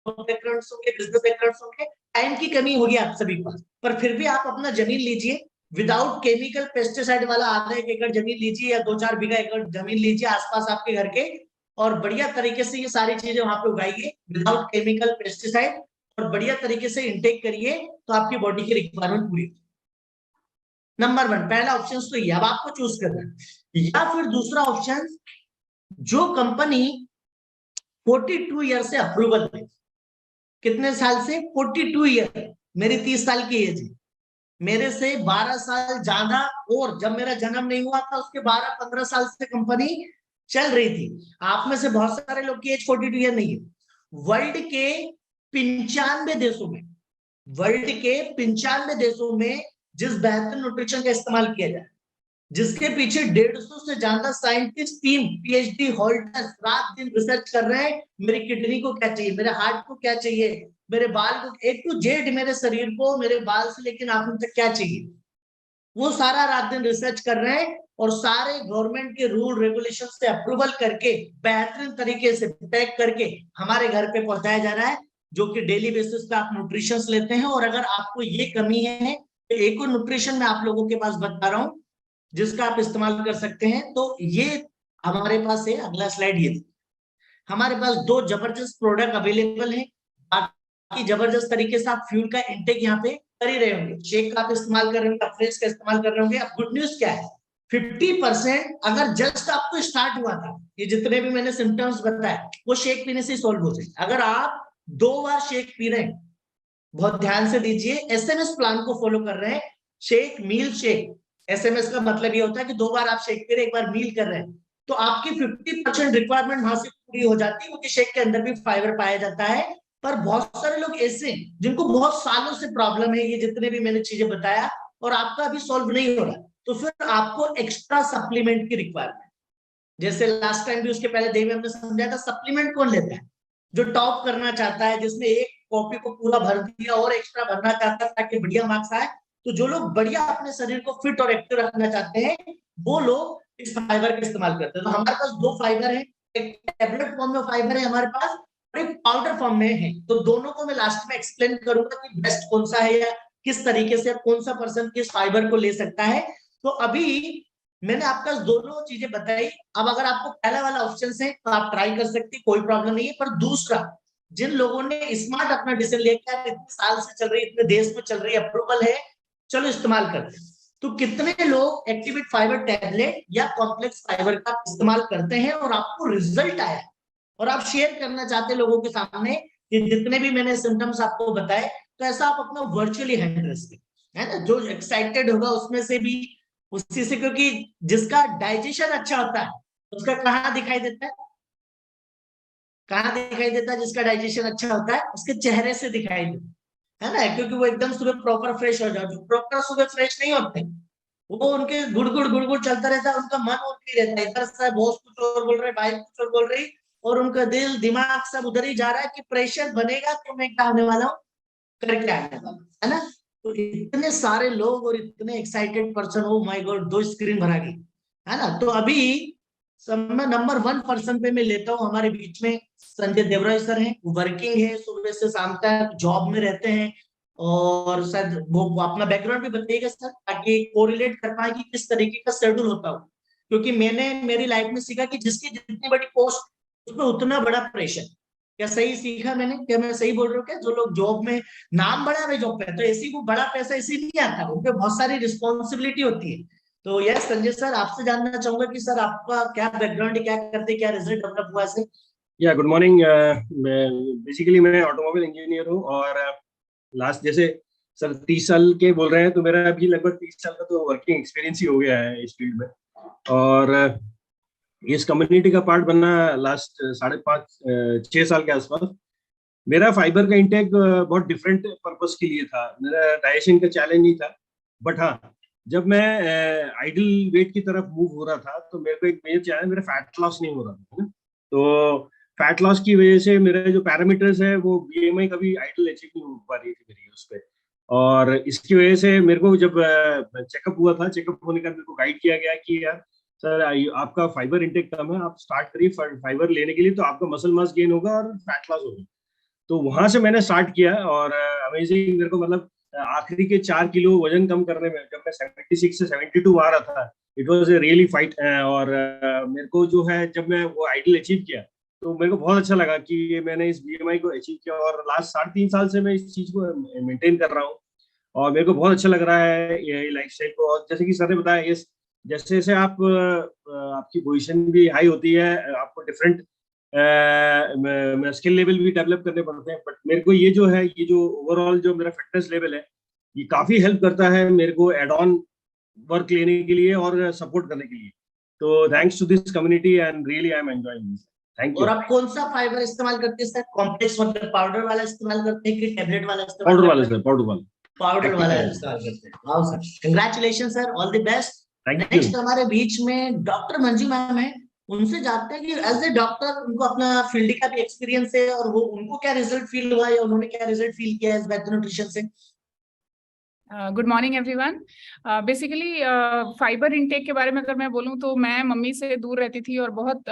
बैकग्राउंड्स होंगे, बिजनेस बैकग्राउंड्स होंगे, टाइम की कमी होगी आप सभी के पास, पर फिर भी आप अपना जमीन लीजिए, विदाउट केमिकल पेस्टिसाइड वाला आधा 1 एकड़ जमीन लीजिए या 2-4 बीघा एकड़ जमीन लीजिए आसपास आपके घर के, और बढ़िया तरीके से ये सारी चीजें वहां पे उगाइए विदाउट केमिकल पेस्टिसाइड, और बढ़िया तरीके से इंटेक करिए, तो आपकी बॉडी की रिक्वायरमेंट पूरी। नंबर 1 पहला ऑप्शन तो ये, अब आपको चूज करना है। या फिर दूसरा ऑप्शन, जो कंपनी 42 ईयर से अप्रूवल है। कितने साल से? 42 ईयर। मेरी 30 साल की एज है, मेरे से 12 साल ज्यादा, और जब मेरा जन्म नहीं हुआ था उसके 12-15 साल से कंपनी चल रही थी। आप में से बहुत सारे लोग की एज 42 ईयर नहीं है। वर्ल्ड के 95 देशों में, वर्ल्ड के 95 देशों में जिस बेहतर न्यूट्रिशन का इस्तेमाल किया जाए, जिसके पीछे 150 से ज्यादा साइंटिस्ट, टीम, पीएचडी होल्डर्स रात दिन रिसर्च कर रहे हैं, मेरी किडनी को क्या चाहिए, मेरे हार्ट को क्या चाहिए, मेरे बाल को, A to Z मेरे शरीर को, मेरे बाल से लेकर नाखून तक क्या चाहिए, वो सारा रात दिन रिसर्च कर रहे हैं, और सारे गवर्नमेंट के रूल रेगुलेशन से अप्रूवल करके बेहतरीन तरीके से पैक करके हमारे घर पे पहुंचाया जा रहा है, जो कि डेली बेसिस पे आप न्यूट्रिशन लेते हैं। और अगर आपको ये कमी है तो एक और न्यूट्रिशन मैं आप लोगों के पास बता रहा हूँ जिसका आप इस्तेमाल कर सकते हैं। तो ये हमारे पास है, अगला स्लाइड ये। हमारे पास 2 जबरदस्त प्रोडक्ट अवेलेबल है। बाकी जबरदस्त तरीके से आप फ्यूल का इंटेक यहाँ पे कर ही रहे होंगे, शेक का आप इस्तेमाल कर रहे होंगे, फ्रेश का इस्तेमाल कर रहे होंगे। अब गुड न्यूज क्या है, 50% अगर जस्ट आपको स्टार्ट हुआ था, ये जितने भी मैंने सिम्टम्स बताए वो शेक पीने से सॉल्व हो जाए। अगर आप 2 बार शेक पी रहे हैं, बहुत ध्यान से दीजिए, एसएमएस प्लान को फॉलो कर रहे हैं, शेक, मील शेक। एसएमएस का मतलब ये होता है कि 2 बार आप शेक पी रहे, 1 बार मील कर रहे हैं, तो आपकी 50% रिक्वायरमेंट वहां से पूरी हो जाती है, क्योंकि शेक के अंदर भी फाइबर पाया जाता है। पर बहुत सारे लोग ऐसे जिनको बहुत सालों से प्रॉब्लम है, ये जितने भी मैंने चीजें बताया, और आपका अभी सॉल्व नहीं हो रहा, तो फिर आपको एक्स्ट्रा सप्लीमेंट की रिक्वायरमेंट। जैसे लास्ट टाइम भी, उसके पहले डे में हमने समझाया था, सप्लीमेंट कौन लेता है? जो टॉप करना चाहता है, जिसने एक कॉपी को पूरा भर दिया और एक्स्ट्रा भरना चाहता है ताकि बढ़िया मार्क्स आए। तो जो लोग बढ़िया अपने शरीर को फिट और एक्टिव रखना चाहते हैं, वो लोग इस फाइबर का इस्तेमाल करते हैं। तो हमारे पास दो फाइबर है, एक टैबलेट फॉर्म में फाइबर है हमारे पास और एक पाउडर फॉर्म में है। तो दोनों को मैं लास्ट में एक्सप्लेन करूंगा कि बेस्ट कौन सा है या किस तरीके से कौन सा पर्सन किस फाइबर को ले सकता है। तो अभी मैंने आपको दोनों चीजें बताई। अब अगर आपको पहला वाला ऑप्शन है तो आप ट्राई कर सकते हैं, कोई प्रॉब्लम नहीं है। पर दूसरा, जिन लोगों ने स्मार्ट अपना डिसीजन लेकर इतने साल से चल रही, इतने देश में चल रही, अप्रूवल है, चलो इस्तेमाल करते हैं। तो कितने लोग एक्टिवेट फाइबर टैबलेट या कॉम्प्लेक्स फाइबर का इस्तेमाल करते हैं और आपको रिजल्ट आया और आप शेयर करना चाहते हैं लोगों के सामने कि जितने भी मैंने सिम्टम्स आपको बताए, तो ऐसा आप अपना वर्चुअली हैंड रेस है ना, जो एक्साइटेड होगा उसमें से भी उसी से, क्योंकि जिसका डाइजेशन अच्छा होता है उसका कहाँ दिखाई देता है, कहाँ दिखाई देता है? जिसका डाइजेशन अच्छा होता है उसके चेहरे से दिखाई देता है ना, क्योंकि वो एकदम सुबह प्रॉपर फ्रेश हो जाए। जो प्रॉपर सुबह फ्रेश नहीं होते वो उनके गुड़ चलता रहता है, उनका मन और नहीं रहता, इधर से बॉस कुछ और बोल रहे, भाई कुछ और बोल रही, और उनका दिल दिमाग सब उधर ही जा रहा है कि प्रेशर बनेगा तो मैं क्या होने वाला हूँ, करके आने वाला है ना। तो इतने सारे लोग और इतने एक्साइटेड पर्सन, हो माय गॉड, 2 स्क्रीन भरा गई है ना। तो अभी सब में नंबर 1 पर्सन पे मैं लेता हूँ हमारे बीच में संजय देवराय सर हैं। वर्किंग है, सुबह से शाम तक जॉब में रहते हैं, और शायद वो अपना बैकग्राउंड भी बताइएगा सर, ताकि कोरिलेट कर पाए कि किस तरीके का शेड्यूल होता हो। क्योंकि मैंने मेरी लाइफ में सीखा कि जिसकी जितनी बड़ी पोस्ट उसमें उतना बड़ा प्रेशर। क्या सही सीखा मैंने? क्या मैं सही बोल रहा हूँ? क्या जो लोग जॉब में नाम बड़ा है जॉब पे, तो ऐसी को बड़ा पैसा इसी नहीं आता, उनपे बहुत सारी रिस्पॉन्सिबिलिटी होती है। तो यस संजय सर, आपसे जानना चाहूंगा कि सर आपका क्या बैकग्राउंड, क्या करते, क्या रिजल्ट डेवलप हुआ सर? या गुड मॉर्निंग। बेसिकली मैं ऑटोमोबाइल इंजीनियर हूँ और लास्ट जैसे सर 30 साल के बोल रहे हैं, तो मेरा अभी लगभग 30 साल का तो वर्किंग एक्सपीरियंस ही हो गया है इस फील्ड में। और इस कम्युनिटी का पार्ट बनना लास्ट 5.5-6 साल के आसपास। मेरा फाइबर का इंटेक बहुत डिफरेंट पर्पस के लिए था। मेरा डाइजेशन का चैलेंज नहीं था, बट हाँ, जब मैं आइडल वेट की तरफ मूव हो रहा था तो मेरे को एक मेजर चैलेंज, मेरा फैट लॉस नहीं हो रहा था। तो फैट लॉस की वजह से मेरे जो पैरामीटर्स है वो बीएमआई कभी आइडल अचीव नहीं हो पा रही थी मेरी उस पर। और इसकी वजह से मेरे को जब चेकअप हुआ था, चेकअप होने का मेरे को गाइड किया गया कि यार सर आपका फाइबर इंटेक कम है, आप स्टार्ट करिए फाइबर लेने के लिए, तो आपका मसल मास गेन होगा और फैट लॉस होगा। तो वहां से मैंने स्टार्ट किया और अमेजिंग, मेरे को मतलब आखिरी के 4 किलो वजन कम करने में, जब मैं 76 से 72 आ रहा था, it was a really fight. और मेरे को जो है, जब मैं वो आइडल अचीव किया तो मेरे को बहुत अच्छा लगा कि मैंने इस बीएमआई को अचीव किया। और लास्ट 3.5 साल से मैं इस चीज को मेंटेन कर रहा हूँ और मेरे को बहुत अच्छा लग रहा है ये लाइफस्टाइल को। और जैसे कि सर ने बताया, ये जैसे जैसे आप आपकी पोजीशन भी हाई होती है, आपको डिफरेंट स्किल लेवल भी डेवलप करने पड़ते हैं। बट मेरे को ये जो है, ये जो ओवरऑल जो मेरा फिटनेस लेवल है, ये काफी हेल्प करता है मेरे को एड ऑन वर्क लेने के लिए और सपोर्ट करने के लिए। तो thanks to this community and really I am enjoying this. Thank you. और आप कौन सा फाइबर इस्तेमाल करते हैं सर? कॉम्प्लेक्स मतलब पाउडर वाला इस्तेमाल करते हैं कि टैबलेट वाला इस्तेमाल पाउडर करते वाला हैं? सर, पाउडर वाला। पाउडर वाला इस्तेमाल करते हैं। Wow sir, congratulation sir, all the best. Thank you. Next हमारे बीच में डॉक्टर मंजू मैम है, उनसे जानते हैं कि एज ए डॉक्टर उनको अपना फील्ड का भी एक्सपीरियंस है और वो उनको क्या रिजल्ट फील हुआ या उन्होंने क्या रिजल्ट फील किया इस बेहतर न्यूट्रिशन से। Good morning everyone. Basically fibre intake के बारे में अगर मैं बोलूं तो मैं मम्मी से दूर रहती थी और बहुत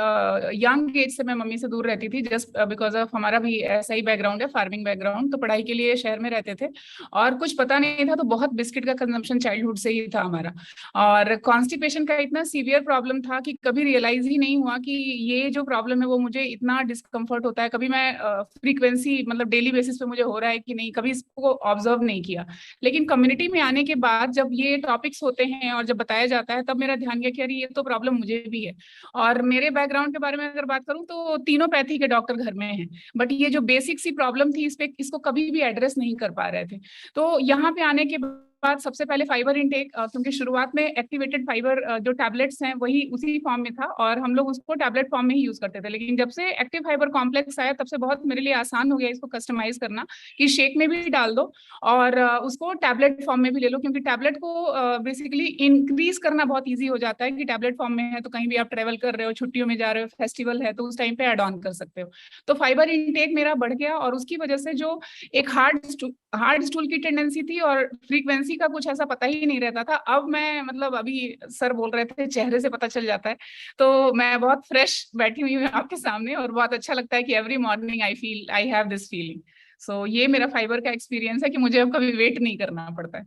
यंग एज से मैं मम्मी से दूर रहती थी, जस्ट बिकॉज ऑफ हमारा भी ऐसा ही बैकग्राउंड है, फार्मिंग बैकग्राउंड। तो पढ़ाई के लिए शहर में रहते थे और कुछ पता नहीं था, तो बहुत बिस्किट का कंजम्पशन चाइल्डहुड से ही था हमारा। और कॉन्स्टिपेशन का इतना सीवियर प्रॉब्लम था कि कभी रियलाइज ही नहीं हुआ कि ये जो प्रॉब्लम है वो मुझे इतना डिस्कम्फर्ट होता है। कभी मैं फ्रीक्वेंसी मतलब डेली बेसिस पे मुझे हो रहा है कि नहीं, कभी इसको ऑब्जर्व नहीं किया। लेकिन कम्युनिटी में आने के बाद जब ये टॉपिक्स होते हैं और जब बताया जाता है, तब मेरा ध्यान गया कि अरे ये तो प्रॉब्लम मुझे भी है। और मेरे बैकग्राउंड के बारे में अगर बात करूं तो तीनों पैथी के डॉक्टर घर में हैं, बट ये जो बेसिक सी प्रॉब्लम थी इसको कभी भी एड्रेस नहीं कर पा रहे थे। तो यहाँ पे आने के बाद सबसे पहले फाइबर इनटेक, क्योंकि शुरुआत में एक्टिवेटेड फाइबर जो टैबलेट्स हैं वही उसी फॉर्म में था और हम लोग उसको टैबलेट फॉर्म में ही यूज करते थे। लेकिन जब से एक्टिव फाइबर कॉम्प्लेक्स आया तब से बहुत मेरे लिए आसान हो गया इसको कस्टमाइज करना, कि शेक में भी डाल दो और उसको टैबलेट फॉर्म में भी ले लो, क्योंकि टैबलेट को बेसिकली इंक्रीज करना बहुत ईजी हो जाता है कि टैबलेट फॉर्म में है तो कहीं भी आप ट्रेवल कर रहे हो, छुट्टियों में जा रहे हो, फेस्टिवल है, तो उस टाइम पे ऐड ऑन कर सकते हो। तो फाइबर इनटेक मेरा बढ़ गया और उसकी वजह से जो एक हार्ड स्टूल की टेंडेंसी थी और फ्रीक्वेंसी प्रेगनेंसी का कुछ ऐसा पता ही नहीं रहता था। अब मैं मतलब अभी सर बोल रहे थे चेहरे से पता चल जाता है, तो मैं बहुत फ्रेश बैठी हुई हूँ आपके सामने और बहुत अच्छा लगता है कि every morning I have this feeling. So ये मेरा फाइबर का एक्सपीरियंस है कि मुझे अब कभी वेट नहीं करना पड़ता है।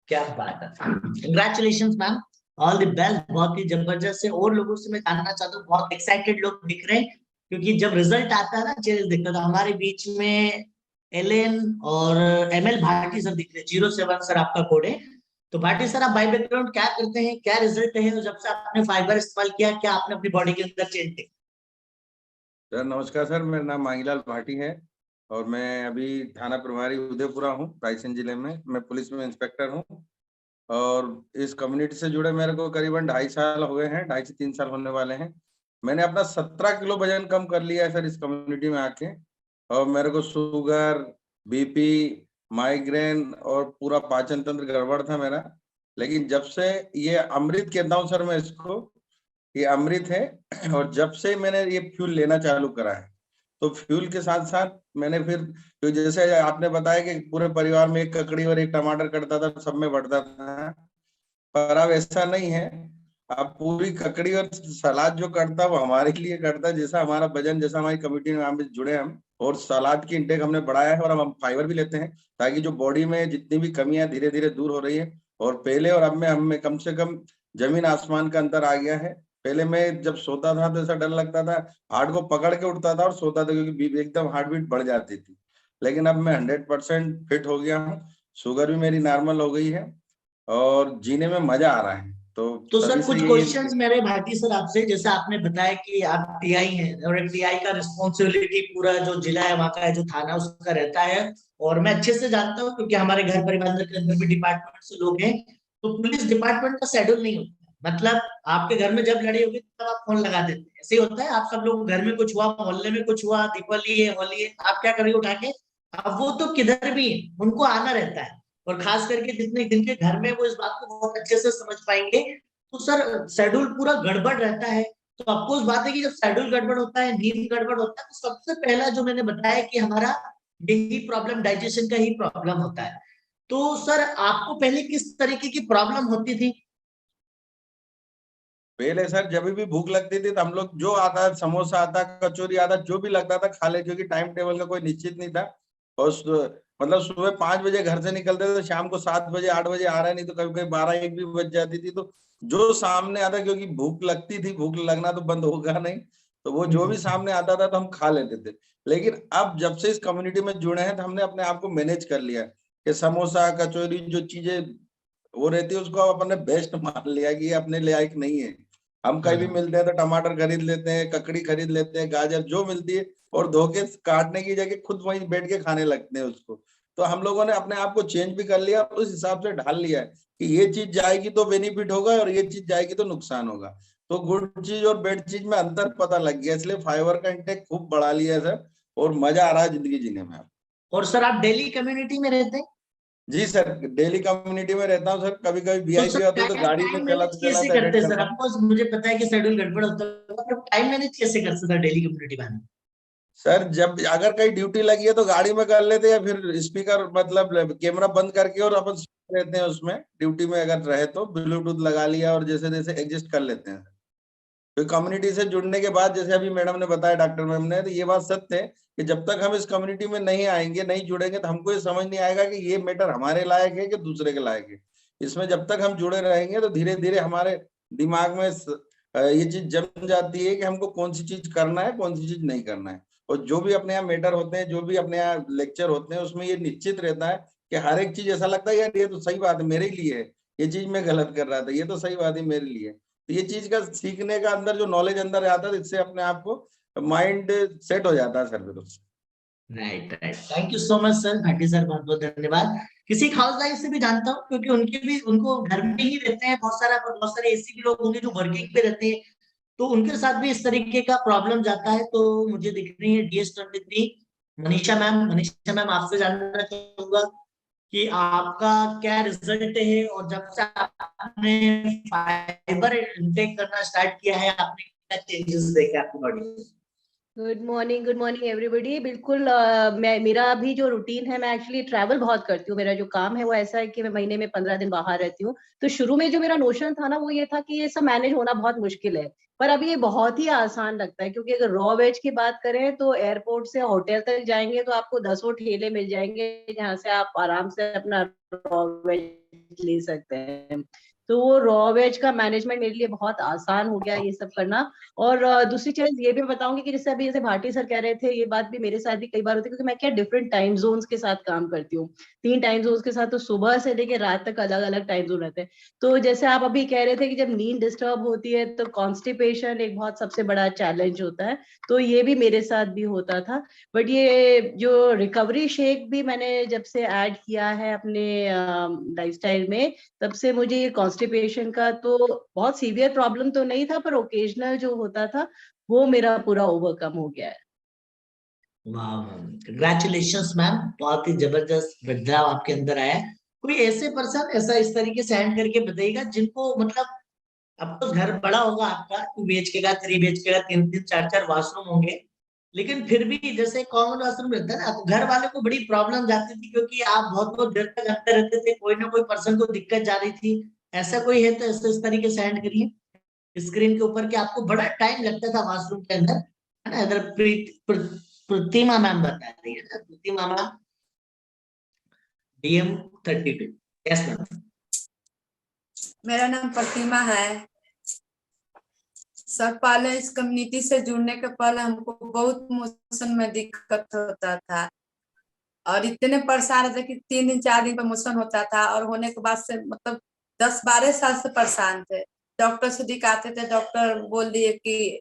क्या बात है, congratulation ma'am, all the best. बहुत ही जबरदस्त है। और लोगों से मैं जानना चाहता हूँ, बहुत एक्साइटेड लोग दिख रहे हैं, क्योंकि जब रिजल्ट आता है ना चेहरे दिखता है। हमारे बीच में एलएन और एमएल भाटी सर दिख रहे हैं। 07 सर आपका कोड है। तो भाटी सर, आप बाय बैकग्राउंड क्या करते हैं, क्या रिजल्ट है, और जब से आपने फाइबर इस्तेमाल किया, क्या आपने अपनी बॉडी के अंदर चेंज किया? सर नमस्कार सर, मेरा नाम मांगीलाल भाटी है और मैं अभी थाना प्रभारी उदयपुरा हूँ, रायसेन जिले में। मैं पुलिस में इंस्पेक्टर हूँ और इस कम्युनिटी से जुड़े मेरे को करीबन 2.5 साल हो गए हैं, 2.5 से 3 साल होने वाले हैं। मैंने अपना 17 किलो वजन कम कर लिया है सर इस कम्युनिटी में आके। और मेरे को शुगर, बीपी, माइग्रेन और पूरा पाचन तंत्र गड़बड़ था मेरा। लेकिन जब से ये अमृत कहता हूँ सर मैं इसको, ये अमृत है। और जब से मैंने ये फ्यूल लेना चालू करा है, तो फ्यूल के साथ साथ मैंने फिर, तो जैसे आपने बताया कि पूरे परिवार में एक ककड़ी और एक टमाटर कटता था, सब में बढ़ता था, पर अब ऐसा नहीं है। अब पूरी ककड़ी और सलाद जो कटता है वो हमारे लिए कटता है, जैसा हमारा वजन, जैसा हमारी कम्युनिटी में हम जुड़े हम, और सलाद की इंटेक हमने बढ़ाया है और हम फाइबर भी लेते हैं, ताकि जो बॉडी में जितनी भी कमियां धीरे धीरे दूर हो रही है। और पहले और अब में हम में कम से कम जमीन आसमान का अंतर आ गया है। पहले मैं जब सोता था तो ऐसा डर लगता था, हार्ट को पकड़ के उठता था और सोता था, क्योंकि एकदम हार्ट बीट बढ़ जाती थी। लेकिन अब मैं 100% फिट हो गया हूँ, शुगर भी मेरी नॉर्मल हो गई है और जीने में मजा आ रहा है। तो सर कुछ क्वेश्चंस मेरे भाटी सर आपसे, जैसे आपने बताया कि आप टीआई हैं और टीआई का रिस्पॉन्सिबिलिटी पूरा जो जिला है वहाँ का है, जो थाना उसका रहता है। और मैं अच्छे से जानता हूँ, क्योंकि हमारे घर परिवार के अंदर भी डिपार्टमेंट से लोग हैं। तो पुलिस डिपार्टमेंट का शेड्यूल नहीं होता है। मतलब आपके घर में जब लड़ाई होगी तब आप फोन लगा देते हैं, ऐसे ही होता है? आप सब लोग घर में कुछ हुआ, मोहल्ले में कुछ हुआ, दीपावली है, होली है, आप क्या करेंगे उठा के? अब वो तो किधर भी है, उनको आना रहता है। और खास करके जितने जिनके घर में, वो इस बात को बहुत अच्छे से समझ पाएंगे। तो सर शेड्यूल पूरा गड़बड़ रहता है। तो आपको उस बात है कि जब शेड्यूल गड़बड़ होता है, नींद गड़बड़ होता है, तो सबसे पहला जो मैंने बताया कि हमारा यही प्रॉब्लम, डाइजेशन का ही प्रॉब्लम होता है। तो सर आपको पहले किस तरीके की प्रॉब्लम होती थी? पहले सर जब भी भूख लगती थी तो हम लोग जो आता, समोसा आता, कचौरी आता, जो भी लगता था खा ले, क्योंकि टाइम टेबल का कोई निश्चित नहीं था। और मतलब सुबह 5 बजे घर से निकलते थे तो शाम को 7 बजे 8 बजे आ रहा है, नहीं तो कभी कभी 12-1 भी बज जाती थी। तो जो सामने आता, क्योंकि भूख लगती थी, भूख लगना तो बंद होगा नहीं, तो वो जो भी सामने आता था तो हम खा लेते थे। लेकिन अब जब से इस कम्युनिटी में जुड़े हैं तो हमने अपने आप को मैनेज कर लिया कि समोसा, कचौरी, जो चीजें वो रहती है उसको अपने बेस्ट मान लिया कि ये अपने लायक नहीं है। हम कहीं भी मिलते हैं तो टमाटर खरीद लेते हैं, ककड़ी खरीद लेते हैं, गाजर जो मिलती है, और धो के काटने की जगह खुद वहीं बैठ के खाने लगते हैं उसको। तो हम लोगों ने अपने आप को चेंज भी कर लिया और उस हिसाब से ढाल लिया है कि ये चीज जाएगी तो बेनिफिट होगा और ये चीज जाएगी तो नुकसान होगा। तो गुड चीज और बैड चीज में अंतर पता लग गया, इसलिए फाइबर का इंटेक खूब बढ़ा लिया है सर, और मजा आ रहा है जिंदगी जीने में। और सर आप डेली कम्युनिटी में रहते हैं? जी सर, डेली कम्युनिटी में रहता हूँ सर। कभी कभी तो वीआईपी सर होते हैं तो गाड़ी में चला कैसे अटेंड करते हैं सर? करता हूँ। आपको मुझे पता है कि शेड्यूल गड़बड़ होता है, टाइम मैनेज कैसे करते सर डेली कम्युनिटी में? सर जब अगर कहीं ड्यूटी लगी है तो गाड़ी में कर लेते हैं, या फिर स्पीकर मतलब कैमरा बंद करके और अपन रहते हैं उसमें, ड्यूटी में अगर रहे तो ब्लूटूथ लगा लिया और जैसे जैसे एडजस्ट कर लेते हैं। तो कम्युनिटी से जुड़ने के बाद, जैसे अभी मैडम ने बताया, डॉक्टर मैम ने, तो ये बात सत्य है कि जब तक हम इस कम्युनिटी में नहीं आएंगे, नहीं जुड़ेंगे, तो हमको ये समझ नहीं आएगा कि ये मैटर हमारे लायक है कि दूसरे के लायक है। इसमें जब तक हम जुड़े रहेंगे तो धीरे धीरे हमारे दिमाग में ये चीज जम जाती है कि हमको कौन सी चीज करना है, कौन सी चीज नहीं करना है। और जो भी अपने यहाँ मैटर होते हैं, जो भी अपने यहाँ लेक्चर होते हैं, उसमें ये निश्चित रहता है कि हर एक चीज ऐसा लगता है यार ये तो सही बात है मेरे लिए है, ये चीज मैं गलत कर रहा था, ये तो सही बात है मेरे लिए। तो ये चीज का सीखने का अंदर जो नॉलेज अंदर आता है, इससे अपने आप को माइंड सेट हो जाता है सर। फिर right right, thank you so much sir, Bhati sir, बहुत बहुत धन्यवाद। किसी हाउस वाइफ से भी जानता हूँ, क्योंकि उनके भी, उनको घर में ही रहते हैं बहुत सारे ऐसे भी लोग होंगे जो वर्किंग पे रहते हैं, तो उनके साथ भी इस तरीके का प्रॉब्लम जाता है। तो मुझे दिख रही है DS23 Manisha ma'am. Manisha ma'am, आपसे जानना चाहूंगा कि आपका क्या रिजल्ट है, और जब से आपने फाइबर इनटेक करना स्टार्ट किया है, आपने क्या चेंजेस देखे आपकी बॉडी में? Good morning everybody. बिल्कुल मेरा अभी जो रूटीन है, मैं एक्चुअली ट्रैवल बहुत करती हूँ। मेरा जो काम है वो ऐसा है कि मैं महीने में 15 दिन बाहर रहती हूँ। तो शुरू में जो मेरा नोशन था ना, वो ये था कि ये सब मैनेज होना बहुत मुश्किल है, पर अभी ये बहुत ही आसान लगता है। क्योंकि अगर रॉ वेज की बात करें तो एयरपोर्ट से होटल तक जाएंगे तो आपको 10 ठेले मिल जाएंगे जहाँ से आप आराम से अपना रॉ वेज ले सकते हैं। तो वो रॉ वेज का मैनेजमेंट मेरे लिए बहुत आसान हो गया ये सब करना। और दूसरी चीज ये भी बताऊंगी कि जैसे अभी जैसे भाटी सर कह रहे थे, ये बात भी मेरे साथ भी कई बार होती है, क्योंकि मैं क्या डिफरेंट टाइम जोन्स के साथ काम करती हूँ। 3 टाइम जोन्स के साथ, तो सुबह से लेके रात तक अलग अलग टाइम जोन रहते हैं। तो जैसे आप अभी कह रहे थे कि जब नींद डिस्टर्ब होती है तो कॉन्स्टिपेशन एक बहुत सबसे बड़ा चैलेंज होता है। तो ये भी मेरे साथ भी होता था। बट ये जो रिकवरी शेक भी मैंने जब से ऐड किया है अपने लाइफस्टाइल में, तब से मुझे ये कॉन्स्टिपेशन का तो बहुत सीवियर प्रॉब्लम तो नहीं था, पर ओकेजनल जो होता था वो मेरा पूरा ओवरकम हो गया है। वाह मैम, कंग्रेचुलेशंस मैम, बहुत ही जबरदस्त बदलाव आपके अंदर आया है। कोई ऐसे पर्सन ऐसा इस तरीके से हैंड करके बताइएगा जिनको मतलब, अब तो घर बड़ा होगा आपका, 2 BHK का, 3 BHK का, 3-3 4-4 वॉशरूम होंगे, लेकिन फिर भी जैसे कॉमन वॉशरूम रहता है ना, तो घर वाले को बड़ी प्रॉब्लम जाती थी क्योंकि आप बहुत बहुत देर तक अंदर रहते थे, कोई ना कोई पर्सन को दिक्कत जा रही थी। ऐसा कोई है तो ऐसे इस तरीके से हैंड करिए स्क्रीन के ऊपर कि आपको बड़ा टाइम लगता था वॉशरूम के अंदर, है ना। इधर प्रतिमा मैम बता रही है ना, प्रतिमा मैम, DM 32। Yes ma'am. मेरा नाम प्रतिमा है सर। पहले इस कम्युनिटी से जुड़ने के पहले हमको बहुत मोशन में दिक्कत होता था और इतने परेशान होते कि 3 दिन 4 दिन पर मोशन होता था, और होने के बाद से मतलब 10-12 साल से परेशान थे। डॉक्टर से दिखाते थे, डॉक्टर बोल दिए कि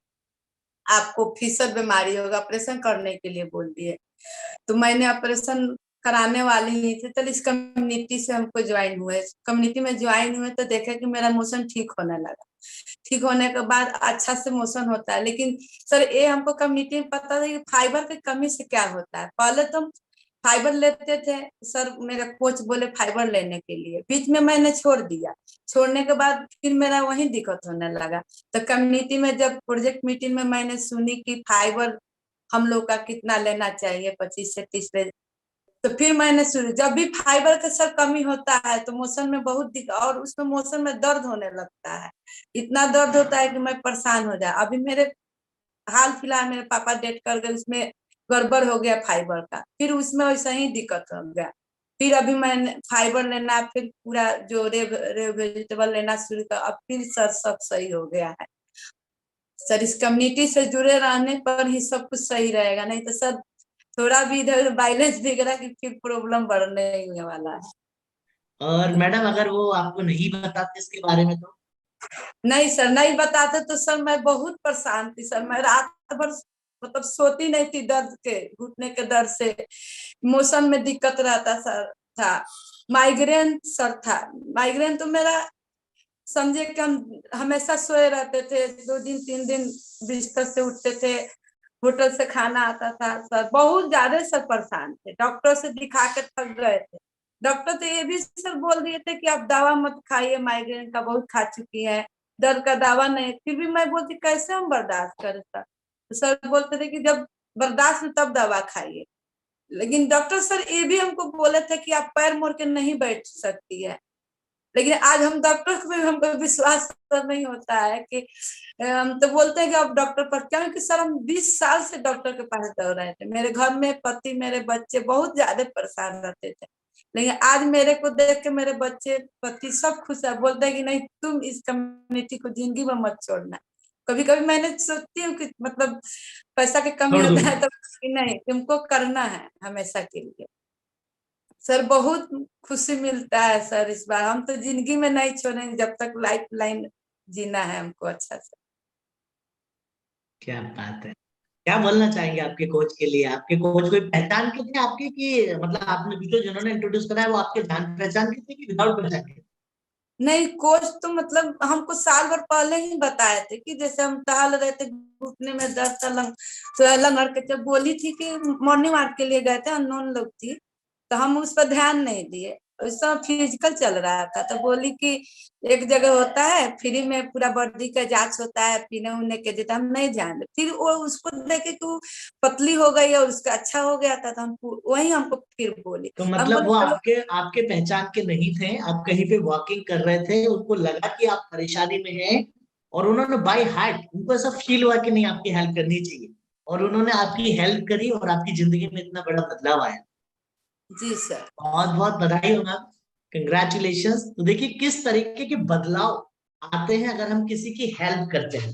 आपको फिशर बीमारी होगा, ऑपरेशन करने के लिए बोल दिए। तो मैंने ऑपरेशन कराने वाली ही थी, तो इस कम्युनिटी से हमको ज्वाइन हुए। कम्युनिटी में ज्वाइन हुए तो देखे कि मेरा मोशन ठीक होने लगा। ठीक होने के बाद अच्छा से मोशन होता है। लेकिन सर ये हमको कम्युनिटी में पता था कि फाइबर की कमी से क्या होता है। पहले तो फाइबर लेते थे, सर मेरा कोच बोले फाइबर लेने के लिए, बीच में मैंने छोड़ दिया। छोड़ने के बाद फिर मेरा वही दिक्कत होने लगा। तो कम्युनिटी में जब प्रोजेक्ट मीटिंग में मैंने सुनी कि फाइबर हम लोग का कितना लेना चाहिए, 25 से 30, तो फिर मैंने शुरू, जब भी फाइबर का सर कमी होता है तो मोशन में बहुत दिक्कत, और उसमें मोशन में दर्द होने लगता है। इतना दर्द होता है कि मैं परेशान हो जाए। अभी मेरे हाल फिलहाल मेरे पापा डेथ कर गए, उसमें गड़बड़ हो गया फाइबर का, फिर उसमें वैसा ही दिक्कत हो गया। फिर अभी मैंने फाइबर लेना, फिर पूरा जो रेव वेजिटेबल लेना शुरू कर, अब फिर सर सब सही हो गया है। सर इस कम्युनिटी से जुड़े रहने पर ही सब कुछ सही रहेगा, नहीं तो सर थोड़ा भी इधर बैलेंस बिगड़ा कि फिर प्रॉब्लम बढ़ने वाला है। और मैडम अगर वो आपको नहीं बताते इसके बारे में तो? नहीं सर, नहीं बताते तो सर मैं बहुत परेशान थी सर। मैं रात भर मतलब सोती नहीं थी, दर्द के, घुटने के दर्द से। मोशन में दिक्कत रहता सर था। माइग्रेन सर था। माइग्रेन तो मेरा समझे कि हम हमेशा सोए रहते थे, 2 दिन 3 दिन बिस्तर से उठते थे, होटल से खाना आता था सर। बहुत ज्यादा सर परेशान थे, डॉक्टर से दिखा के थक गए थे। डॉक्टर तो ये भी सर बोल दिए थे कि आप दवा मत खाइए, माइग्रेन का बहुत खा चुकी है, दर्द का दवा नहीं। फिर भी मैं बोलती कैसे हम बर्दाश्त करें सर। तो सर बोलते थे कि जब बर्दाश्त हो तब दवा खाइए। लेकिन डॉक्टर सर ये भी हमको बोले थे कि आप पैर मोड़ के नहीं बैठ सकती है। लेकिन आज हम डॉक्टर को भी हमको विश्वास तो नहीं होता है कि हम तो बोलते हैं कि आप डॉक्टर पर, क्योंकि सर हम 20 साल से डॉक्टर के पास दौड़ रहे थे। मेरे घर में पति, मेरे बच्चे बहुत ज्यादा परेशान रहते थे, लेकिन आज मेरे को देख के मेरे बच्चे, पति सब खुश है। बोलते हैं कि नहीं तुम इस कम्युनिटी को जिंदगी में मत छोड़ना। कभी कभी मैंने सोचती हूँ कि मतलब पैसा की कमी होता है तो नहीं, तुमको करना है हमेशा के लिए। सर बहुत खुशी मिलता है सर। इस बार हम तो जिंदगी में नहीं छोड़ेंगे जब तक लाइफ लाइन जीना है हमको अच्छा से। क्या बात है, क्या बोलना चाहेंगे आपके कोच के लिए? आपके कोच कोई पहचान के थे आपके, कि मतलब आपने जो जिन्होंने इंट्रोड्यूस कराया वो आपके जान पहचान के थे कि विदाउट पहचान के? नहीं, कोच तो मतलब हमको साल भर पहले ही बताए थे कि जैसे हम टहल रहे थे, घुटने में दर्द था, लंगड़ के जब बोली थी कि मॉर्निंग वॉक के लिए गए थे, अननोन लोग थी, तो हम उस पर ध्यान नहीं दिए। उस समय फिजिकल चल रहा था, तो बोली कि एक जगह होता है फ्री में पूरा बॉडी का जांच होता है, पीने उने के देता, हम नहीं जाने। फिर वो उसको देखे कि वो पतली हो गई और उसका अच्छा हो गया था, तो हमको वही हमको फिर बोली। तो हम मतलब वो बोले चलो, आपके आपके पहचान के नहीं थे, आप कहीं पे वॉकिंग कर रहे थे, उनको लगा कि आप परेशानी में हैं और उन्होंने बाय हार्ट उनको ऐसा फील हुआ कि नहीं आपकी हेल्प करनी चाहिए और उन्होंने आपकी हेल्प करी और आपकी जिंदगी में इतना बड़ा बदलाव आया। जी सर। बहुत बहुत बधाई हो मैम, कंग्रेचुलेशन। तो देखिए किस तरीके के बदलाव आते हैं अगर हम किसी की हेल्प करते हैं।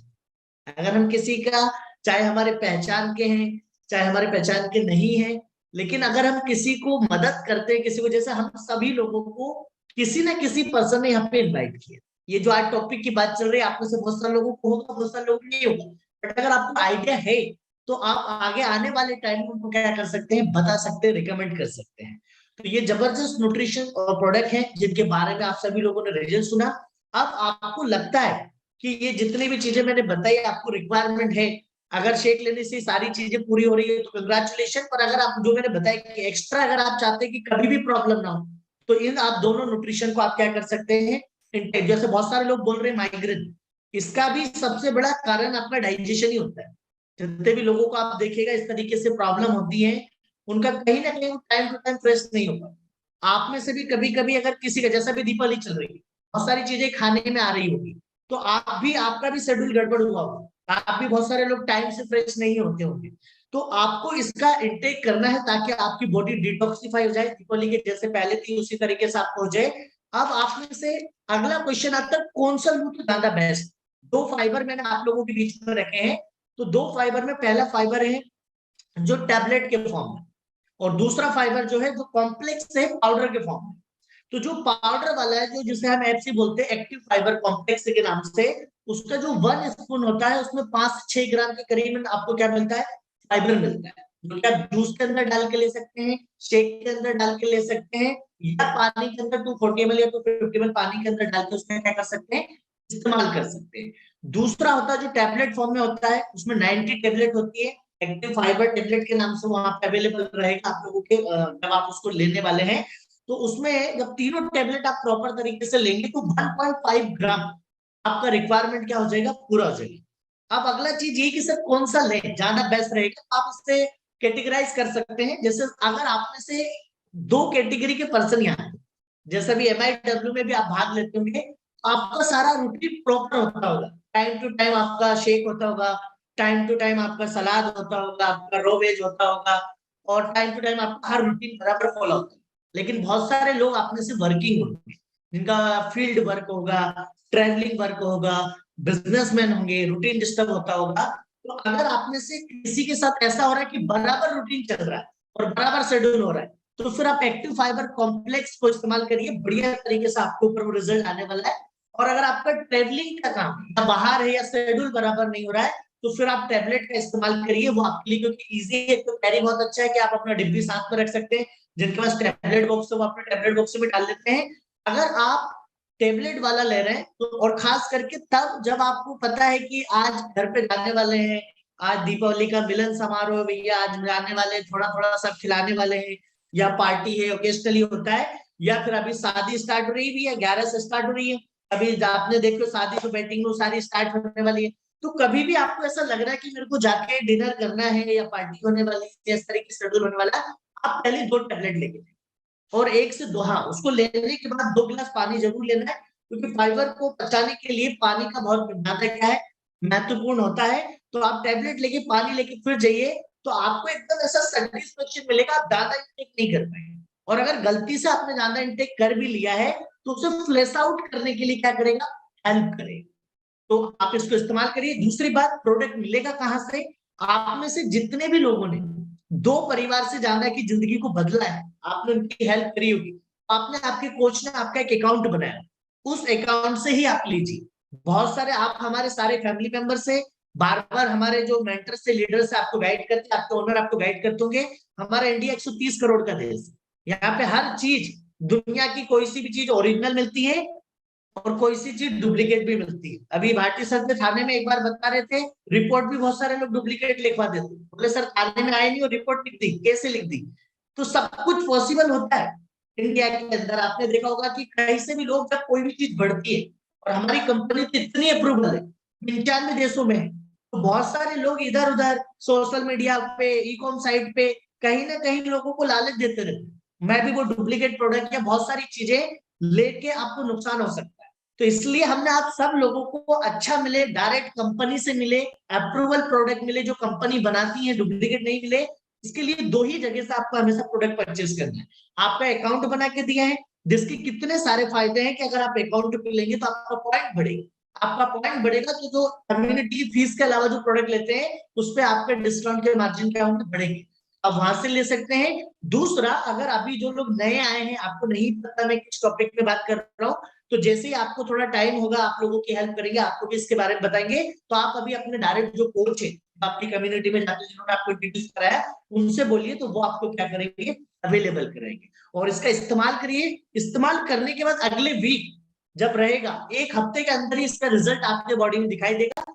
अगर हम किसी का, चाहे हमारे पहचान के हैं चाहे हमारे पहचान के नहीं है, लेकिन अगर हम किसी को मदद करते हैं, किसी को, जैसे हम सभी लोगों को किसी ना किसी पर्सन ने यहाँ पे इन्वाइट किया। ये जो आज टॉपिक की बात चल रही है, आप में से बहुत सारे लोगों को होगा, बहुत सारे लोगों को नहीं होगा, बट अगर आपको आइडिया है तो आप आगे आने वाले टाइम में उनको क्या कर सकते हैं, बता सकते हैं, रिकमेंड कर सकते हैं। तो ये जबरदस्त न्यूट्रिशन और प्रोडक्ट हैं जिनके बारे में आप सभी लोगों ने रिजल्ट सुना। अब आपको लगता है कि ये जितनी भी चीजें मैंने बताई आपको रिक्वायरमेंट है, अगर शेक लेने से सारी चीजें पूरी हो रही है तो कंग्रेचुलेशन। पर अगर आप, जो मैंने बताया कि एक्स्ट्रा अगर आप चाहते हैं कि कभी भी प्रॉब्लम ना हो, तो इन आप दोनों न्यूट्रिशन को आप क्या कर सकते हैं, इंटेक। जैसे बहुत सारे लोग बोल रहे हैं माइग्रेन, इसका भी सबसे बड़ा कारण आपका डाइजेशन ही होता है। जितने भी लोगों को आप देखिएगा इस तरीके से प्रॉब्लम होती है, उनका कहीं ना कहीं टाइम टू टाइम फ्रेश नहीं होगा। आप में से भी कभी कभी अगर किसी का, जैसा भी दीपावली चल रही है, बहुत सारी चीजें खाने में आ रही होगी, तो आप भी, आपका भी शेड्यूल गड़बड़ हुआ होगा, आप भी, बहुत सारे लोग टाइम से फ्रेश नहीं होते होंगे। तो आपको इसका इंटेक करना है ताकि आपकी बॉडी डिटॉक्सिफाई हो जाए, दीपावली के जैसे पहले थी उसी तरीके से आपको हो जाए। अब आप में से अगला क्वेश्चन आता है, कौन सा लूं तो ज्यादा बेस्ट। दो फाइबर मैंने आप लोगों के बीच में रखे हैं। तो दो फाइबर में पहला फाइबर है जो टैबलेट के फॉर्म में, और दूसरा फाइबर जो है जो कॉम्प्लेक्स है पाउडर के फॉर्म में। तो जो पाउडर वाला है, जो जिसे हम एफसी बोलते हैं, एक्टिव फाइबर कॉम्प्लेक्स के नाम से, उसका जो 1 स्पून होता है उसमें 5 से 6 ग्राम के करीब आपको क्या मिलता है, फाइबर मिलता है, जो कि आप जूस के अंदर डाल के ले सकते हैं, शेक के अंदर डाल के ले सकते हैं, या पानी के अंदर 240 ml या 250 ml पानी के अंदर डाल के उसमें क्या कर सकते हैं, इस्तेमाल कर सकते हैं। दूसरा होता है जो टैबलेट फॉर्म में होता है, उसमें 90 टेबलेट होती है, एक्टिव फाइबर टेबलेट के नाम से वहां पे अवेलेबल रहेगा आप लोगों के, जब आप उसको लेने वाले हैं। तो उसमें जब तीनों टेबलेट आप प्रॉपर तरीके से लेंगे तो 1.5 ग्राम आपका रिक्वायरमेंट क्या हो जाएगा, पूरा हो जाएगा। अब अगला चीज ये कि सर कौन सा लें ज्यादा बेस्ट रहेगा, आप इससे कैटेगराइज कर सकते हैं। जैसे अगर आप में से 2 कैटेगरी के पर्सन यहाँ हैं, जैसे भी MIW में भी आप भाग लेते होंगे, आपका सारा रूटीन प्रॉपर होता होगा, टाइम टू टाइम आपका शेक होता होगा, टाइम टू टाइम आपका सलाद होता होगा, आपका रो वेज होता होगा, और टाइम टू टाइम आपका हर रूटीन बराबर फॉलो होता है। लेकिन बहुत सारे लोग आप में से वर्किंग होंगे, जिनका फील्ड वर्क होगा, ट्रैवलिंग वर्क होगा, बिजनेसमैन होंगे, रूटीन डिस्टर्ब होता होगा। तो अगर आप में से किसी के साथ ऐसा हो रहा है कि बराबर रूटीन चल रहा है और बराबर शेड्यूल हो रहा है, तो फिर आप एक्टिव फाइबर कॉम्प्लेक्स को इस्तेमाल करिए, बढ़िया तरीके से आपके ऊपर वो रिजल्ट आने वाला है। और अगर आपका ट्रेवलिंग का काम या बाहर है या शेड्यूल बराबर नहीं हो रहा है, तो फिर आप टैबलेट का इस्तेमाल करिए, वो आपके लिए, क्योंकि इजी है, तो कैरी बहुत अच्छा है कि आप अपना डिब्बी साथ में रख सकते हैं। जिनके पास टैबलेट बॉक्स है वो अपने टैबलेट बॉक्स में डाल लेते हैं। अगर आप टेबलेट वाला ले रहे हैं तो, और खास करके तब जब आपको पता है कि आज घर पे जाने वाले हैं, आज दीपावली का मिलन समारोह, भैया आज जाने वाले, थोड़ा थोड़ा सब खिलाने वाले हैं, या पार्टी है, ओकेजनली होता है, या फिर अभी शादी स्टार्ट हो रही भी है, 11 से स्टार्ट हो रही है, अभी आपने देखो शादी तो वेटिंग में सारी स्टार्ट होने वाली है। तो कभी भी आपको ऐसा लग रहा है कि मेरे को जाके डिनर करना है या पार्टी होने वाली है, इस तरीके से शेड्यूल होने वाला है, आप पहले 2 टैबलेट लेके और 1 से 2, हाँ, उसको लेने के बाद 2 गिलास पानी जरूर लेना है, क्योंकि फाइबर को पचाने के लिए पानी का बहुत ज्यादा क्या है, महत्वपूर्ण होता है। तो आप टैबलेट लेके पानी लेके फिर जाइए, तो आपको एकदम ऐसा सेटिस्फेक्शन मिलेगा, आप ज्यादा इंटेक नहीं कर पाएंगे। और अगर गलती से आपने ज्यादा इंटेक कर भी लिया है तो उसे फ्लैश आउट करने के लिए क्या करेगा, हेल्प करेगा। तो आप इसको इस्तेमाल करिए। दूसरी बात, प्रोडक्ट मिलेगा कहां से, आप में से जितने भी लोगों ने 2 परिवार से ज्यादा की जिंदगी को बदला है, आपने उनकी हेल्प करी होगी, आपने, आपके कोच ने आपका एक अकाउंट बनाया, उस अकाउंट से ही आप लीजिए। बहुत सारे आप हमारे सारे फैमिली मेंबर से बार बार, हमारे जो मेंटर से, लीडर से आपको गाइड करते हैं, आपके ओनर आपको गाइड करते होंगे। हमारा इंडिया 130 करोड़ का देश, यहाँ पे हर चीज, दुनिया की कोई सी भी चीज ओरिजिनल मिलती है और कोई सी चीज डुप्लीकेट भी मिलती है। अभी भारतीय सर के थाने में एक बार बता रहे थे, रिपोर्ट भी बहुत सारे लोग डुप्लीकेट लिखवा देते, बोले सर थाने में आए नहीं और रिपोर्ट लिख दी, कैसे लिख दी। तो सब कुछ पॉसिबल होता है, इंडिया के अंदर आपने देखा होगा कि कहीं से भी लोग, जब कोई भी चीज बढ़ती है, और हमारी कंपनी तो इतनी अप्रूवल है 95 देशों में है, तो बहुत सारे लोग इधर उधर सोशल मीडिया पे, ई कॉम साइट पे कहीं ना कहीं लोगों को लालच देते रहते। मैं भी वो डुप्लीकेट प्रोडक्ट या बहुत सारी चीजें लेके आपको नुकसान हो सकता है। तो इसलिए हमने आप सब लोगों को अच्छा मिले, डायरेक्ट कंपनी से मिले, अप्रूवल प्रोडक्ट मिले जो कंपनी बनाती है, डुप्लीकेट नहीं मिले, इसके लिए 2 ही जगह से आपको हमेशा प्रोडक्ट परचेज करना है। आपका अकाउंट बना के दिया है, जिसके कितने सारे फायदे हैं कि अगर आप अकाउंट पे लेंगे तो आपका पॉइंट बढ़ेगा। आपका पॉइंट बढ़ेगा तो जो कम्युनिटी फीस के अलावा जो प्रोडक्ट लेते हैं उस पे आपके डिस्काउंट के मार्जिन क्या होंगे, बढ़ेंगे। अब वहां से ले सकते हैं। दूसरा, अगर अभी जो लोग नए आए हैं, आपको नहीं पता मैं किस टॉपिक पे बात कर रहा हूँ, तो जैसे ही आपको थोड़ा टाइम होगा आप लोगों की हेल्प करेंगे, आपको भी इसके बारे में बताएंगे। तो आप अभी अपने डायरेक्ट जो कोच है आपकी कम्युनिटी में जाते जिन्होंने आपको इंट्रोड्यूस कराया, उनसे बोलिए, तो वो आपको क्या करेंगे, अवेलेबल कराएंगे। और इसका इस्तेमाल करिए। इस्तेमाल करने के बाद अगले वीक जब रहेगा, 1 हफ्ते के अंदर ही इसका रिजल्ट आपके बॉडी में दिखाई देगा।